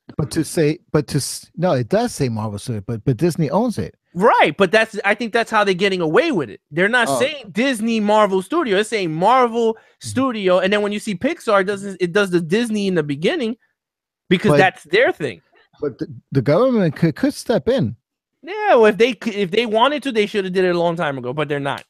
No, it does say Marvel Studios, but Disney owns it. Right, but I think that's how they're getting away with it. They're not saying Disney Marvel Studio. It's saying Marvel Studio, and then when you see Pixar, it does the Disney in the beginning because that's their thing. But the government could step in. Yeah, well, if they wanted to, they should have did it a long time ago, but they're not.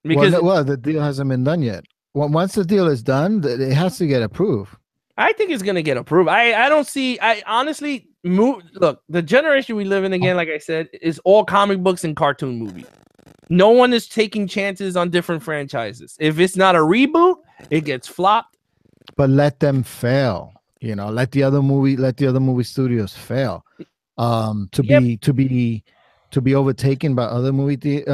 Because the deal hasn't been done yet. Once the deal is done, it has to get approved. I think it's gonna get approved. I don't see. I honestly look. The generation we live in, again, like I said, is all comic books and cartoon movies. No one is taking chances on different franchises. If it's not a reboot, it gets flopped. But let them fail. Let the other movie studios fail. To be overtaken by other movie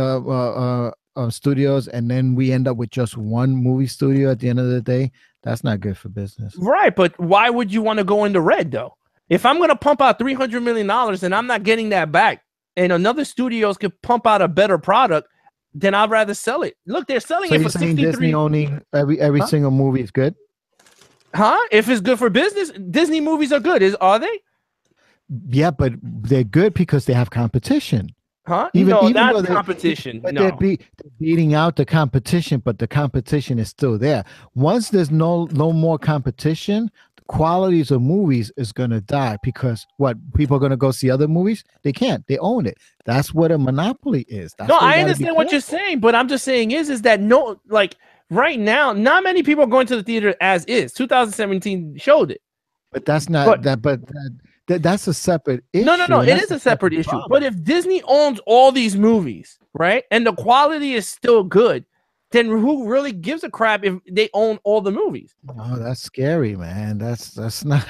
studios, and then we end up with just one movie studio at the end of the day. That's not good for business. Right, but why would you want to go into red, though? If I'm going to pump out $300 million and I'm not getting that back, and another studios could pump out a better product, then I'd rather sell it. Look, they're selling it for 63. Disney owning every single movie is good? Huh? If it's good for business, Disney movies are good. Are they? Yeah, but they're good because they have competition. Huh? Even not though competition. But no. they're beating out the competition, but the competition is still there. Once there's no more competition, the qualities of movies is going to die because people are going to go see other movies? They can't. They own it. That's what a monopoly is. No, I understand what you're saying, but I'm just saying is that right now, not many people are going to the theater as is. 2017 showed it. But that's not But- that. But that's a separate issue. No, and it that's is a separate issue. problem. But if Disney owns all these movies, right, and the quality is still good, then who really gives a crap if they own all the movies? Oh, that's scary, man. That's not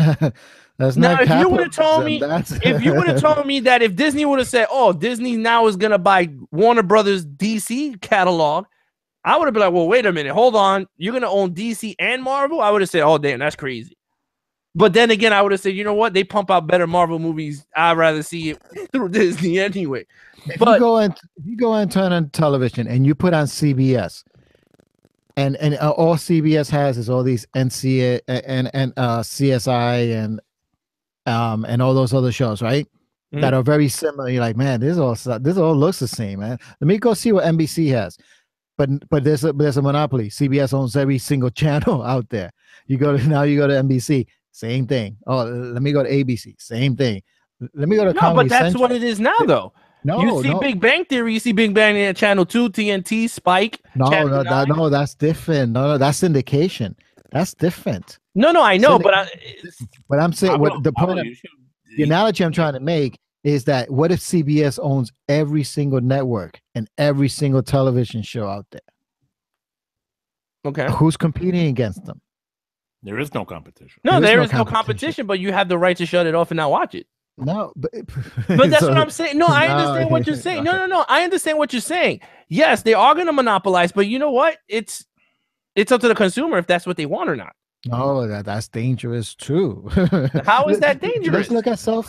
that's Now, not if you would have told capitalism. me, That's- if you would have told me that if Disney would have said, "Oh, Disney now is gonna buy Warner Brothers DC catalog," I would have been like, "Well, wait a minute, hold on, you're gonna own DC and Marvel?" I would have said, "Oh, damn, that's crazy." But then again, I would have said, "You know what? They pump out better Marvel movies. I'd rather see it through Disney anyway." if But you go and turn on television and you put on CBS, and all CBS has is all these NCA and CSI and all those other shows, right? That are very similar. You're like, man, this all looks the same, man. Let me go see what NBC has. But there's a monopoly. CBS owns every single channel out there. You go to NBC, same thing. Oh, let me go to ABC, same thing. Let me go to no, Comedy but that's Central. what it is now, though. No, You see no, Big Bang Theory, you see Big Bang at Channel 2, TNT, Spike. Channel 9. no, that's different. No, that's syndication. That's different. No, I know, but But I'm saying what the Pablo, point, you should- the analogy I'm trying to make is that what if CBS owns every single network and every single television show out there? okay. Who's competing against them? There is no competition. No, There there is is no no competition. competition, but you have the right to shut it off and not watch it. No, but But that's so- what I'm saying. No, I No, understand what you're saying. okay. No. I understand what you're saying. Yes, they are going to monopolize, but you know what? It's up to the consumer if that's what they want or not. No, that's dangerous too. How is that dangerous? Let's look at cell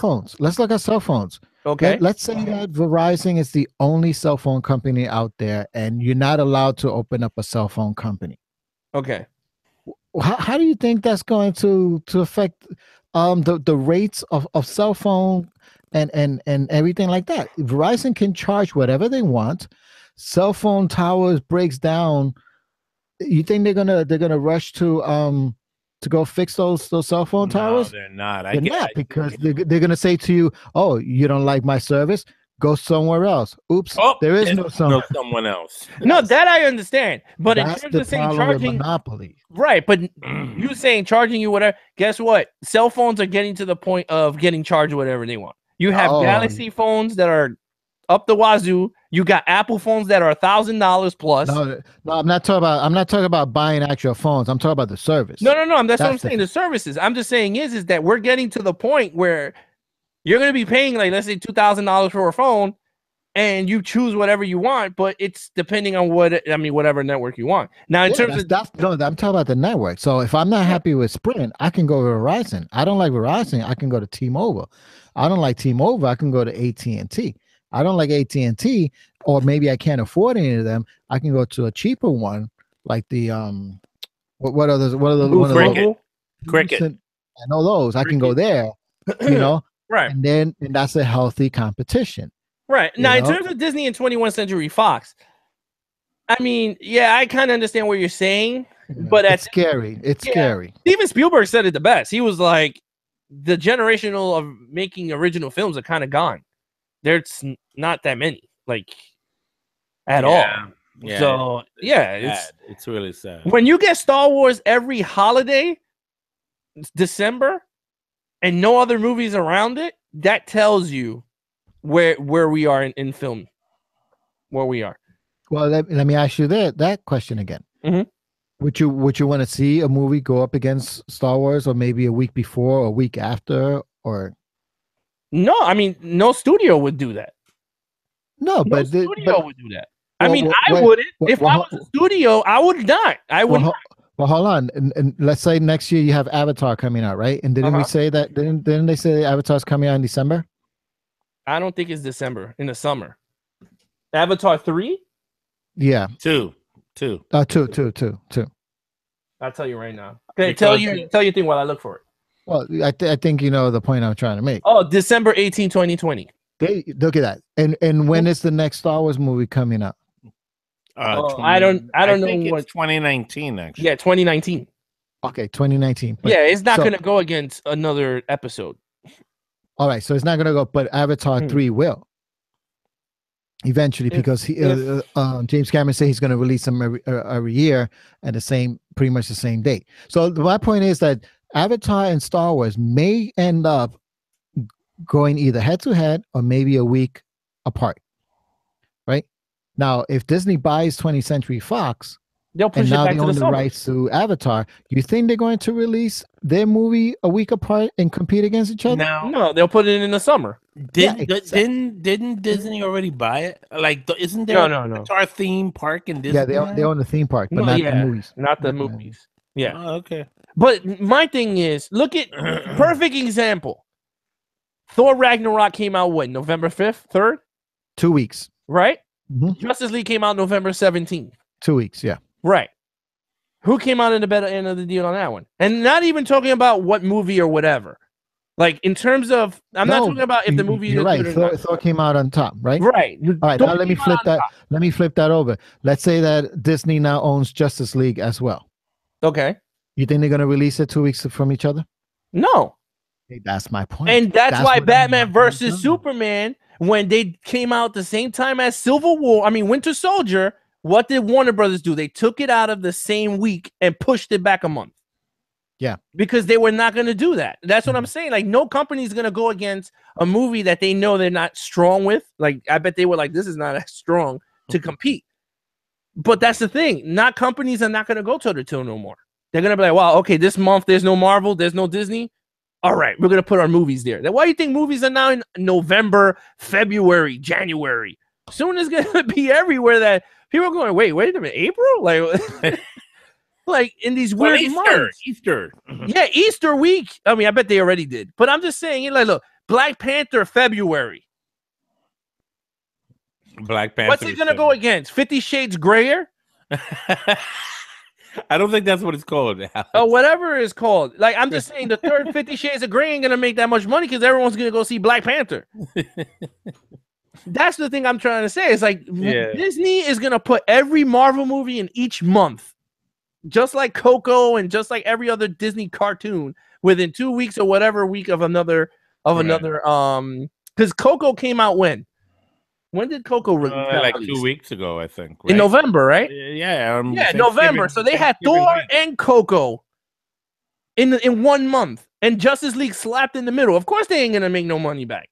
phones. Okay. Let's say that Verizon is the only cell phone company out there, and you're not allowed to open up a cell phone company. Okay. How do you think that's going to affect the rates of cell phone and everything like that? Verizon can charge whatever they want. Cell phone towers breaks down. You think they're gonna rush to go fix those cell phone towers? No, they're not. They're not, because they're gonna say to you, "Oh, you don't like my service? Go somewhere else." Oops, there is no someone else. No, that I understand. But in That's terms the of saying problem with charging, monopoly. right? But you saying charging you whatever? Guess what? Cell phones are getting to the point of getting charged whatever they want. You have Oh. Galaxy phones that are up the wazoo. You got Apple phones that are $1,000 plus. No, I'm not talking about buying actual phones. I'm talking about the service. No. That's what I'm That's saying. The services. I'm just saying is that we're getting to the point where you're going to be paying, like, let's say $2,000 for a phone, and you choose whatever you want, but it's depending on whatever network you want. Now, in Yeah, terms of I'm talking about the network. So if I'm not happy with Sprint, I can go to Verizon. I don't like Verizon, I can go to T-Mobile. I don't like T-Mobile, I can go to AT&T. I don't like AT&T, or maybe I can't afford any of them. I can go to a cheaper one, like the what are the one of Cricket. the Cricket. I know those. I can go there, you know, right. and that's a healthy competition. Right. You Now, in know? terms of Disney and 21st Century Fox, I mean, yeah, I kind of understand what you're saying, but It's scary. It's Yeah. scary. Steven Spielberg said it the best. He was like, the generational of making original films are kind of gone. There's not that many, like, at all. Yeah, So, yeah, it's sad. It's really sad. when you get Star Wars every holiday, it's December, and no other movies around it, that tells you where we are in film, where we are. Well, let me ask you that question again. Mhm. Would you want to see a movie go up against Star Wars, or maybe a week before or a week after, or No, I mean, no studio would do that. no? No But studio would do that. I Well, mean, well, I wait, wouldn't. well, If I well, was a studio, I would not. I would. well, hold on, and let's say next year you have Avatar coming out, right? And didn't we Uh-huh. say that? Didn't they say Avatar's coming out in December? I don't think it's December, in the summer. Avatar 3? Yeah, Two. two. I'll tell you right now. Okay, Because- tell your thing while I look for it. Well, I think you know the point I'm trying to make. Oh, December 18, 2020. Look at that. And when is the next Star Wars movie coming out? Oh, I don't know think what- it's 2019 actually. Yeah, 2019. Okay, 2019. But- Yeah, it's not so- going to go against another episode. All right, so it's not going to go, but Avatar Hmm. 3 will eventually, If- because James Cameron said he's going to release them every year at pretty much the same date. So my point is that Avatar and Star Wars may end up going either head to head or maybe a week apart. Right now, if Disney buys 20th Century Fox, They'll push and it now back they to the own the summer. rights to Avatar, you think they're going to release their movie a week apart and compete against each other? Now, No, they'll put it in the summer. didn't Disney already buy it? Like, isn't there No. Avatar theme park in Disney? Yeah, they own the theme park, but No, not yeah, the movies. not the Not the movies. Yeah. Oh, okay. But my thing is, look at perfect example. Thor Ragnarok came out when? November 5th, 3rd? 2 weeks. Right? Mhm. Justice League came out November 17th. 2 weeks, yeah. Right. Who came out in the better end of the deal on that one? And not even talking about what movie or whatever. Like in terms of, I'm not No, talking about if the movie you're is right. good or not. Thor came out on top, right? Right. All right, Thor now let me came out flip on that. top. Let me flip that over. Let's say that Disney now owns Justice League as well. Okay. You think they're going to release it 2 weeks from each other? No. Hey, that's my point. And that's why what Batman I'm versus saying. Superman, when they came out the same time as Winter Soldier, what did Warner Brothers do? They took it out of the same week and pushed it back a month. Yeah. Because they were not going to do that. That's what I'm saying. Like, no company is going to go against a movie that they know they're not strong with. Like, I bet they were like, this is not as strong to compete. But that's the thing. Not companies are not going to go toe-to-toe no more. They're going to be like, wow, okay, this month there's no Marvel, there's no Disney. All right, we're going to put our movies there. Then why do you think movies are now in November, February, January? Soon it's going to be everywhere that people are going, wait a minute, April? Like, like in these weird months. Easter. Yeah, Easter week. I mean, I bet they already did. But I'm just saying, like, look, Black Panther, February. Black Panther. What's it going to go against? 50 Shades Grayer? I don't think that's what it's called. Or whatever it's called. Like, I'm just saying the third 50 Shades of Grey ain't going to make that much money because everyone's going to go see Black Panther. That's the thing I'm trying to say. It's like Disney is going to put every Marvel movie in each month, just like Coco and just like every other Disney cartoon within 2 weeks or whatever week of another, because Coco came out when? When did Coco like 2 weeks ago, I think. In November, right? Yeah, November. So they had Thor and Coco in 1 month, and Justice League slapped in the middle. Of course, they ain't gonna make no money back.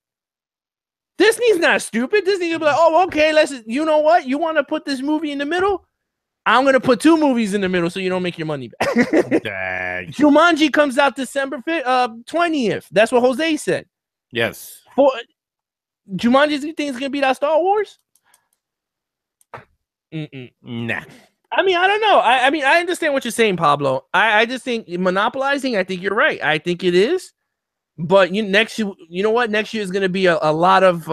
Disney's not stupid. Disney gonna be like, oh, okay, you know what? You want to put this movie in the middle? I'm gonna put 2 movies in the middle so you don't make your money back. Jumanji comes out December 20th. That's what Jose said. Yes. For Jumanji, you think it's gonna beat out Star Wars? Nah. I mean, I don't know. I mean, I understand what you're saying, Pablo. I just think monopolizing. I think you're right. I think it is. But next year, you know what? Next year is going to be a lot of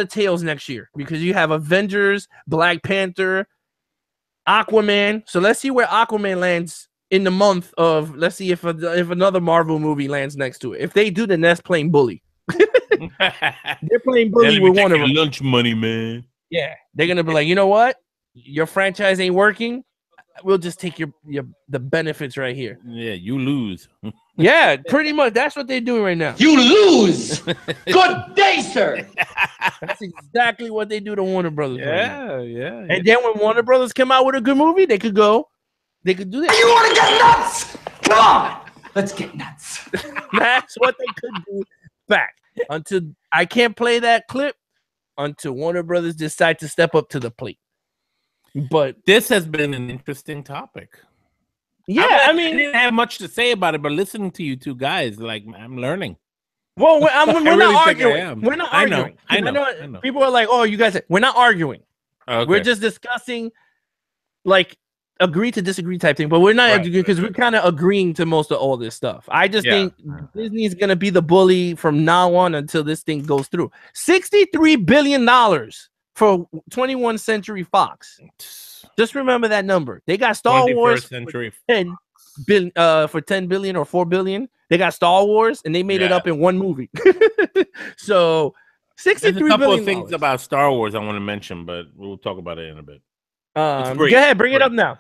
tales next year because you have Avengers, Black Panther, Aquaman. So let's see where Aquaman lands in the month of. Let's see if another Marvel movie lands next to it. If they do, then that's playing bully. They're playing bully with one of them. Lunch money, man. Yeah, they're gonna be like, you know what? Your franchise ain't working. We'll just take the benefits right here. Yeah, you lose. Yeah, pretty much. That's what they're doing right now. You lose. Good day, sir. That's exactly what they do to Warner Brothers. Yeah. And then when Warner Brothers come out with a good movie, they could do that. You want to get nuts? Come on. Let's get nuts. That's what they could do back. Until I can't play that clip until Warner Brothers decide to step up to the plate. But this has been an interesting topic. Yeah, I mean, I didn't have much to say about it, but listening to you two guys, like, I'm learning. Well, we're really not think I arguing. am. We're not I know, arguing. I know. People are like, "Oh, you guys." We're not arguing. Okay. We're just discussing, like, agree to disagree type thing. But we're not arguing because we're kind of agreeing to most of all this stuff. I just think Disney is gonna be the bully from now on until this thing goes through. $63 billion for 21st Century Fox. Just remember that number. They got Star Wars century. for 10 billion or 4 billion. They got Star Wars and they made it up in one movie. So There's a $63 couple billion. of things about Star Wars I want to mention, but we'll talk about it in a bit. Go ahead, bring it up now.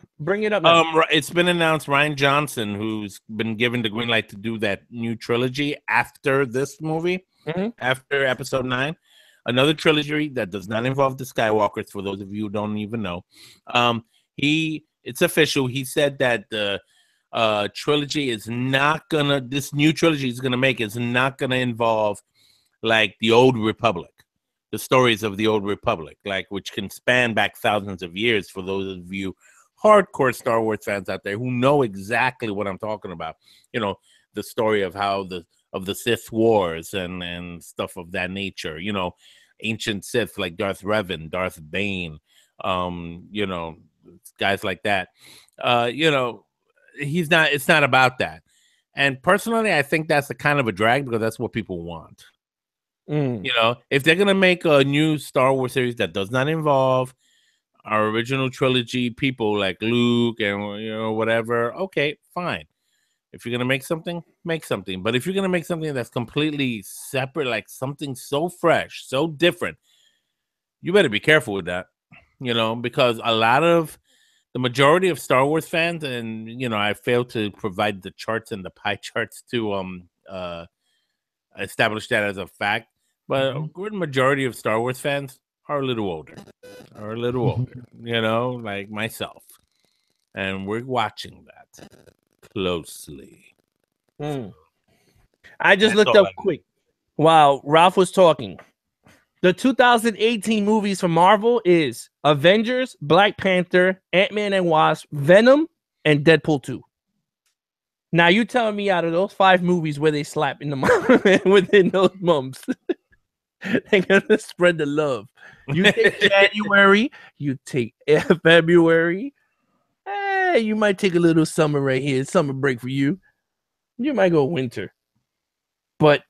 It's been announced Rian Johnson, who's been given the green light to do that new trilogy after this movie, after Episode 9. Another trilogy that does not involve the Skywalkers, for those of you who don't even know. It's official. He said that trilogy is not gonna. This new trilogy is gonna make is not gonna involve like the Old Republic, the stories of the Old Republic, like which can span back thousands of years. For those of you hardcore Star Wars fans out there who know exactly what I'm talking about, you know, the story of how the Sith Wars and stuff of that nature. You know, ancient Sith like Darth Revan, Darth Bane, you know, guys like that. You know, it's not about that. And personally, I think that's a kind of a drag because that's what people want. You know, if they're gonna make a new Star Wars series that does not involve our original trilogy people like Luke and, you know, whatever, okay, fine. If you're gonna make something, make something. But if you're gonna make something that's completely separate, like something so fresh, so different, you better be careful with that. You know, because the majority of Star Wars fans, and you know, I failed to provide the charts and the pie charts to establish that as a fact. But a good majority of Star Wars fans are a little older, you know, like myself, and we're watching that closely. I just looked up quick while Ralph was talking. The 2018 movies from Marvel is Avengers, Black Panther, Ant-Man and Wasp, Venom, and Deadpool 2. Now you telling me out of those 5 movies where they slap in the mouth within those months, they're gonna spread the love. You take January, you take February. Hey, you might take a little summer right here, summer break for you. You might go winter, but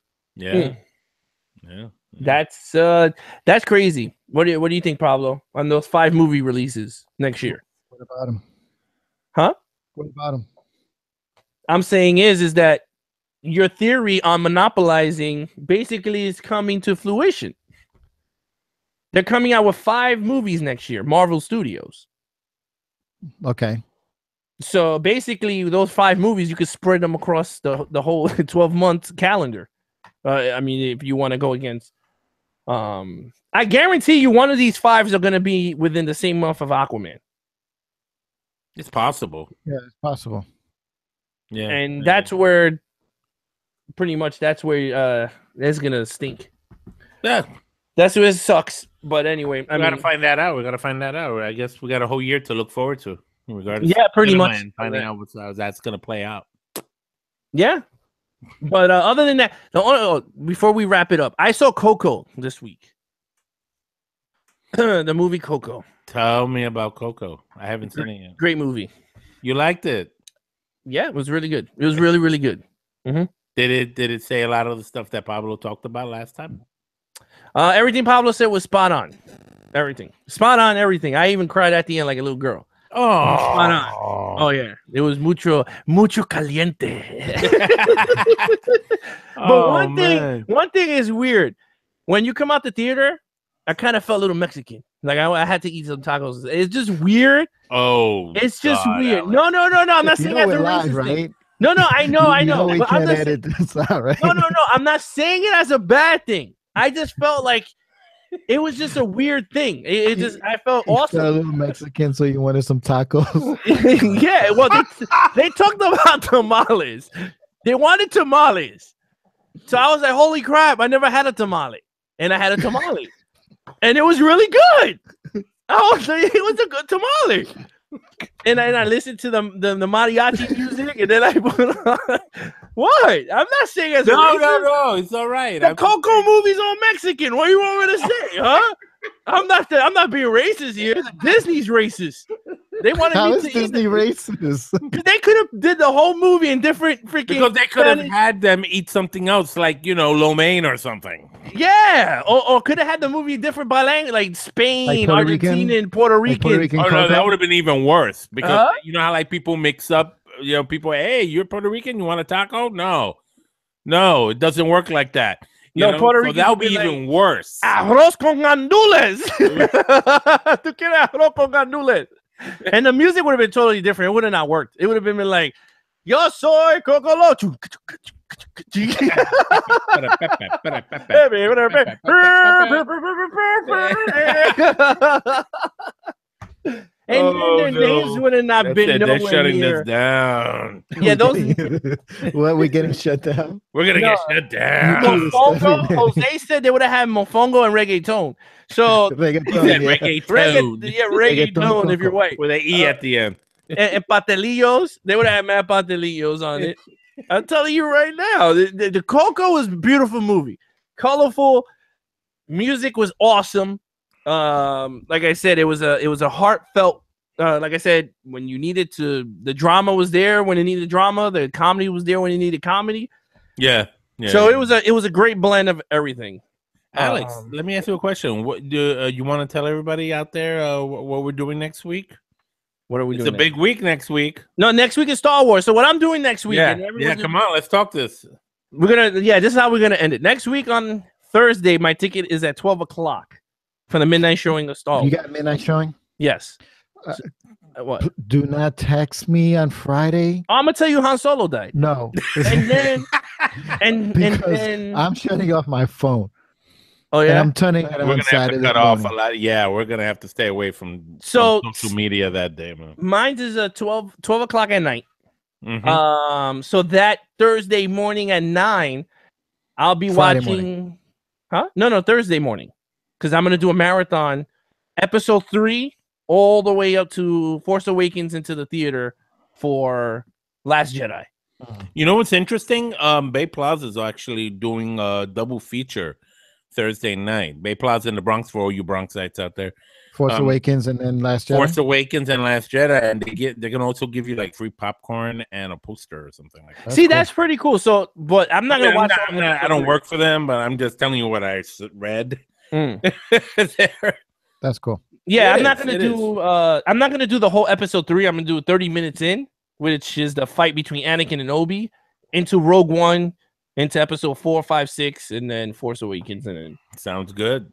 that's crazy. What do you think, Pablo, on those 5 movie releases next year? What about them? Huh? What about them? I'm saying is that your theory on monopolizing basically is coming to fruition. They're coming out with 5 movies next year, Marvel Studios. Okay. So basically, those 5 movies, you could spread them across the whole 12-month calendar. I mean, if you want to go against, I guarantee you one of these 5s are going to be within the same month of Aquaman. It's possible. Yeah, it's possible. Yeah, and that's where, pretty much, that's where it's gonna stink. Yeah, that's where it sucks. But anyway, we gotta find that out. I guess we got a whole year to look forward to. Regardless, yeah, pretty much finding out how that's gonna play out. Yeah, but other than that, before we wrap it up, I saw Coco this week. The movie Coco. Tell me about Coco. I haven't seen it yet. Great movie. You liked it? Yeah, it was really good. It was really, really good. Mm-hmm. Did it say a lot of the stuff that Pablo talked about last time? Everything Pablo said was spot on. Everything. Spot on everything. I even cried at the end like a little girl. Oh, spot on. Oh yeah. It was mucho caliente. But one thing is weird. When you come out the theater, I kind of felt a little Mexican. Like I had to eat some tacos. It's just weird. Oh, it's just weird. No. I'm not saying as a racist right? thing. No, I know. We can't edit this out, right? No. I'm not saying it as a bad thing. I just felt like it was just a weird thing. I felt awesome. A little Mexican, so you wanted some tacos. Yeah, well, they talked about tamales. They wanted tamales, so I was like, "Holy crap! I never had a tamale," and I had a tamale. And it was really good. I was like, it was a good tamale. And then I listened to the mariachi music, and then I put on what? I'm not saying as no, it's all right. The Coco movie's all Mexican. What do you want me to say, huh? I'm not being racist here. Disney's racist. They wanted How me is to Disney racist? They could have did the whole movie in different freaking. Because they could have had them eat something else, like lo mein or something. Yeah, or could have had the movie different by language, like Spain, like Argentina, and Puerto Rican. Oh no, that would have been even worse because you know how like people mix up. People. Hey, you're Puerto Rican. You want a taco? No, it doesn't work like that. Puerto Rican. So that would be even worse. Arroz con gandules. Tú quieres arroz con gandules. And the music would have been totally different. It would have not worked. It would have been like, yo soy Cocolocho. And Oh, then their names no. would have not That's been it. They're nowhere shutting near. this down. Yeah, those What, we getting shut down? We're gonna No. get shut down. Mofongo. Jose said they would have had Mofongo and reggaeton. So He Reggaeton, said yeah. reggaeton reggaeton if you're Coco. white. with an E at the end. And patelillos, they would have had mad patelillos on it. I'm telling you right now, the Coco was a beautiful movie, colorful, music was awesome. Like I said, it was a heartfelt. Like I said, when you needed to, the drama was there when it needed drama. The comedy was there when it needed comedy. Yeah. So it was a great blend of everything. Alex, let me ask you a question. What do you want to tell everybody out there what we're doing next week? What are we It's doing? a big week next week. No, next week is Star Wars. So what I'm doing next week? Yeah, come on, let's talk this. This is how we're gonna end it. Next week on Thursday, my ticket is at 12:00 for the midnight showing of Star Wars. You got midnight showing? Yes. Uh, What? Do not text me on Friday. I'm gonna tell you Han Solo died. No. And then Because then I'm shutting off my phone. oh And yeah. I'm turning it We're on gonna have to Saturday cut off morning. a lot. Yeah, we're gonna have to stay away from So- social media that day, man. Mine is 12:00 at night. Mhm. So that Thursday morning at 9, I'll be Friday watching. Huh? No, Thursday morning, because I'm gonna do a marathon, episode 3, all the way up to Force Awakens into the theater for Last Jedi. You know what's interesting? Bay Plaza is actually doing a double feature Thursday night. Bay Plaza in the Bronx, for all you Bronxites out there. Force Awakens and then Last Jedi. Force Awakens and Last Jedi, and they can also give you like free popcorn and a poster or something like that. See, cool. that's pretty cool. So, but I'm not gonna watch. I don't work for them, but I'm just telling you what I read. Mm. There. That's cool. Yeah, It I'm not is, gonna it do. I'm not gonna do the whole episode 3. I'm gonna do 30 minutes in, which is the fight between Anakin and Obi, into Rogue One, into episode 4, 5, 6, and then Force Awakens, and then. Sounds good.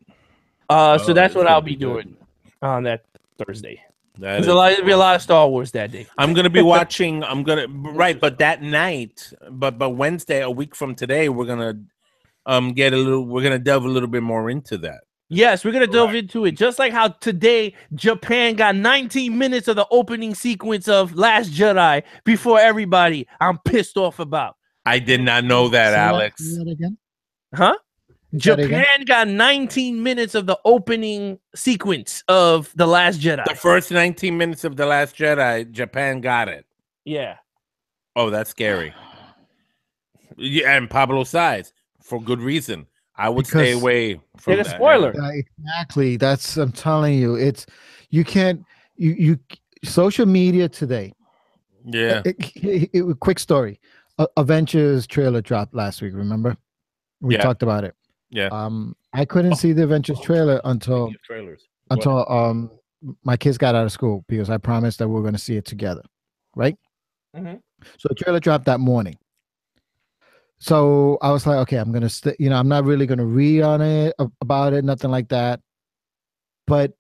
So that's it's what gonna I'll be be good. doing on that Thursday. That is There'll be a lot of Star Wars that day. I'm gonna be watching. But that night, but Wednesday, a week from today, we're gonna We're gonna delve a little bit more into that. Yes, we're gonna delve into it. Just like how today Japan got 19 minutes of the opening sequence of Last Jedi before everybody. I'm pissed off about. I did not know that, Say Alex. say that again? Huh? Say that again? Japan got 19 minutes of the opening sequence of The Last Jedi. The first 19 minutes of The Last Jedi, Japan got it. Yeah. Oh, that's scary. Yeah, and Pablo Size, for good reason. I would stay Because- away from Take a that. spoiler. Exactly. That's I'm telling you. It's you can't you social media today. Yeah. Quick story. Avengers trailer dropped last week. Remember? We Yeah. talked about it. Yeah. I couldn't see the Avengers trailer until Trailers. my kids got out of school because I promised that we were going to see it together, right? Mhm. So the trailer dropped that morning. So I was like, okay, I'm gonna I'm not really gonna read on it about it, nothing like that. But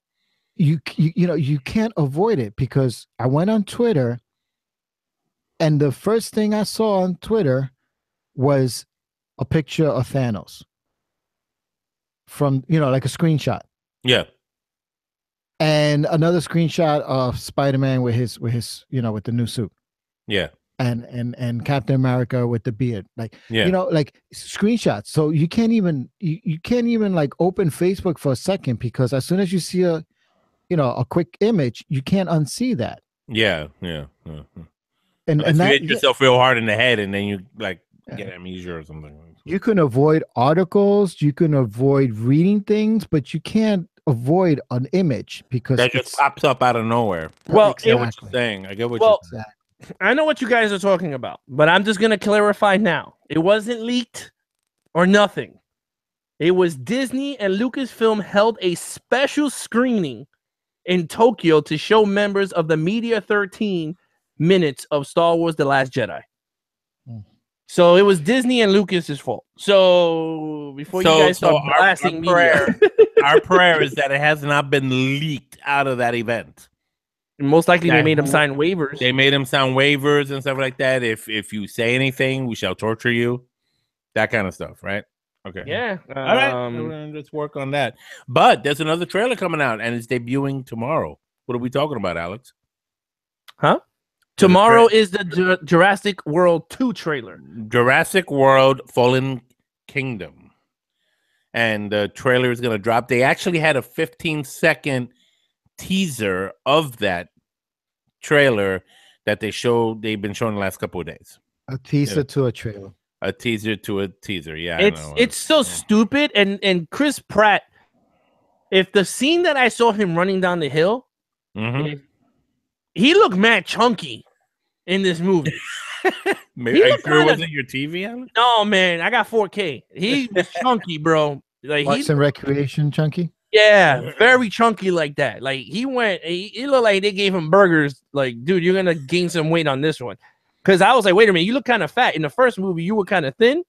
you can't avoid it because I went on Twitter, and the first thing I saw on Twitter was a picture of Thanos from like a screenshot, Yeah. and another screenshot of Spider-Man with his with the new suit, Yeah. and Captain America with the beard, like Yeah. like screenshots. So you can't even you can't even like open Facebook for a second because as soon as you see a quick image, you can't unsee that. Yeah. Yeah. And Unless you that hit yourself real hard in the head and then you like Yeah. get amnesia or something. you can avoid articles, you can avoid reading things, but you can't avoid an image because That just pops up out of nowhere. Well, I get what exactly. you're saying. I get what Well, you're saying. I know what you guys are talking about, but I'm just gonna clarify now. It wasn't leaked or nothing. It was Disney and Lucasfilm held a special screening in Tokyo to show members of the media 13 minutes of Star Wars: The Last Jedi. Hmm. So it was Disney and Lucas's fault. So before you guys start blasting media, Our prayer is that it has not been leaked out of that event. most likely they Yeah. made them sign waivers. They made him sign waivers and stuff like that. If you say anything, we shall torture you. That kind of stuff, right? Okay. Yeah. All right. Let's work on that. But there's another trailer coming out, and it's debuting tomorrow. What are we talking about, Alex? Huh? Tomorrow is the Jurassic World 2 trailer. Jurassic World Fallen Kingdom. And the trailer is going to drop. They actually had a 15-second teaser of that trailer that they've been showing the last couple of days. A teaser to a trailer. A teaser to a teaser. Yeah. It's so stupid. And Chris Pratt, if the scene that I saw him running down the hill, he looked mad chunky in this movie. Maybe are you sure it wasn't your TV, Alex? No, man, I got 4K. He was chunky, bro. Like Parks and Recreation chunky. Yeah, very chunky like that. Like he looked like they gave him burgers. Like, dude, you're gonna gain some weight on this one. Because I was like, wait a minute, you look kind of fat. In the first movie, you were kind of thin.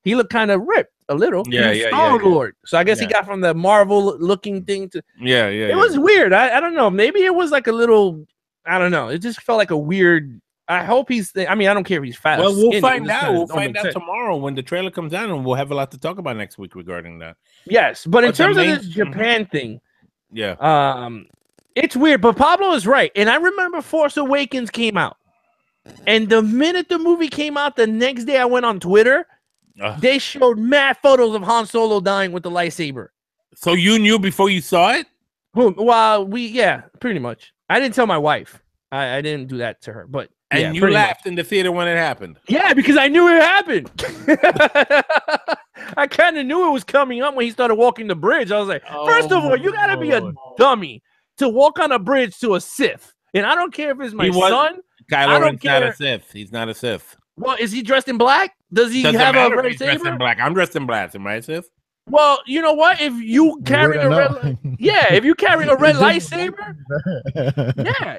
He looked kind of ripped a little. Yeah. Star-Lord. So I guess he got from the Marvel looking thing to. Yeah. It was weird. I don't know. Maybe it was like a little. I don't know. It just felt like a weird. I hope he's. I mean, I don't care if he's fat. Well, we'll find out. We'll find out tomorrow when the trailer comes out, and we'll have a lot to talk about next week regarding that. Yes, but in terms of this Japan thing, it's weird. But Pablo is right, and I remember Force Awakens came out, and the minute the movie came out, the next day I went on Twitter. They showed mad photos of Han Solo dying with the lightsaber. So you knew before you saw it? Well, pretty much. I didn't tell my wife. I didn't do that to her, but. And you laughed in the theater when it happened. Yeah, because I knew it happened. I kind of knew it was coming up when he started walking the bridge. I was like, first of all, you got to be a dummy to walk on a bridge to a Sith. And I don't care if it's my son. Kylo Ren's not a Sith. He's not a Sith. Well, is he dressed in black? Does he have a red saber? Dressed in black. I'm dressed in black. Am I a Sith? Well, you know what? If you carry a red, if you carry a red lightsaber,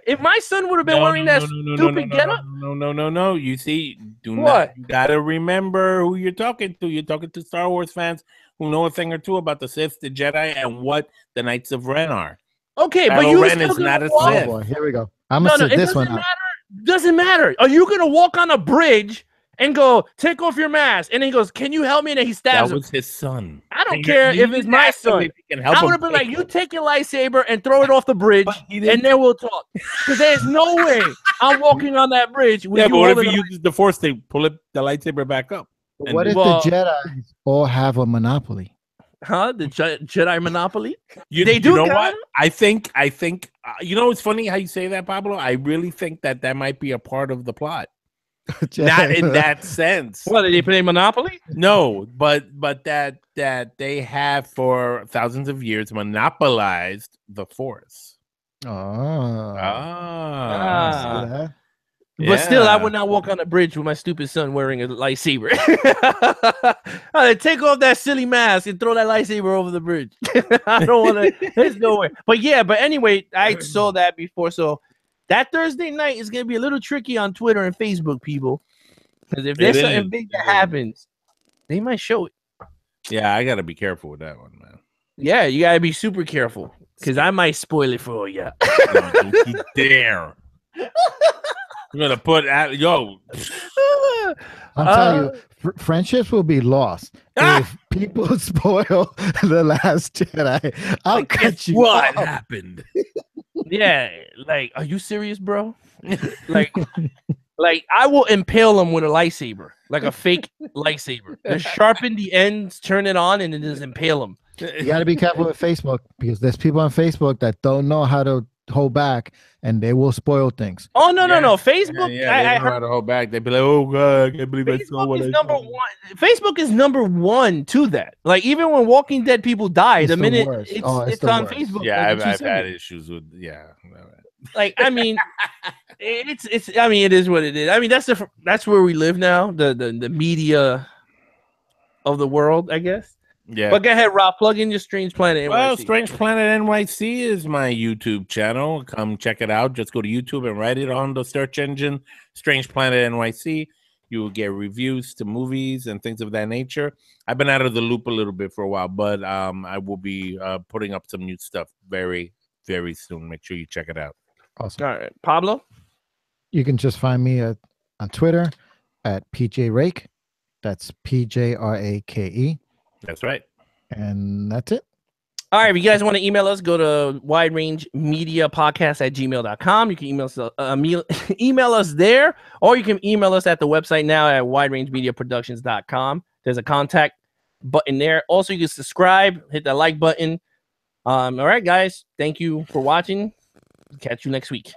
if my son would have been wearing that stupid getup, no. You see, you gotta remember who you're talking to. You're talking to Star Wars fans who know a thing or two about the Sith, the Jedi, and what the Knights of Ren are. Okay, Kylo but you Ren is not a Sith. Oh boy, here we go. I'm gonna sit this one out. Doesn't matter. Are you gonna walk on a bridge and go, take off your mask? And he goes, can you help me? And then he stabs him. That was his son. I don't care if it's my son. I would have been like, you take your lightsaber and throw it off the bridge, and then we'll talk. Because there's no way I'm walking on that bridge. But what if he uses the Force to pull the lightsaber back up? What if the Jedi all have a monopoly? Huh? The Jedi monopoly? They do. You know what? I think. You know, it's funny how you say that, Pablo. I really think that might be a part of the plot. Not in that sense. What, did they play Monopoly? No, but that they have for thousands of years monopolized the Force. But still, I would not walk on a bridge with my stupid son wearing a lightsaber. Take off that silly mask and throw that lightsaber over the bridge. I don't want to. There's no way. But anyway, I saw that before. So that Thursday night is going to be a little tricky on Twitter and Facebook, people. Because if there's something big that happens, they might show it. Yeah, I got to be careful with that one, man. Yeah, you got to be super careful. Because I might spoil it for you. Don't you dare. I'm gonna put I'm telling you, friendships will be lost if people spoil The Last Jedi. I'll cut you. What happened? Yeah, like, are you serious, bro? like I will impale them with a lightsaber, like a fake lightsaber. Just sharpen the ends, turn it on, and then just impale them. You got to be careful with Facebook because there's people on Facebook that don't know how to hold back, and they will spoil things. Oh no. Facebook. I heard how to hold back. They'd be like, "Oh God, I can't believe I saw what I saw." Facebook is number one to that. Like even when Walking Dead people die, the minute it's on Facebook. Yeah, I've had issues with Like I mean, it's. I mean, it is what it is. I mean, that's where we live now. The media of the world, I guess. Yeah. But go ahead, Rob. Plug in your Strange Planet NYC. Well, Strange Planet NYC is my YouTube channel. Come check it out. Just go to YouTube and write it on the search engine, Strange Planet NYC. You will get reviews to movies and things of that nature. I've been out of the loop a little bit for a while, but I will be putting up some new stuff very, very soon. Make sure you check it out. Awesome. All right. Pablo? You can just find me on Twitter at PJ Rake. That's PJRAKE. That's right. And that's it. All right, if you guys want to email us, go to widerangemediapodcast@gmail.com. You can email us there, or you can email us at the website now at widerangemediaproductions.com. There's a contact button there. Also, you can subscribe, hit that like button. All right, guys. Thank you for watching. Catch you next week.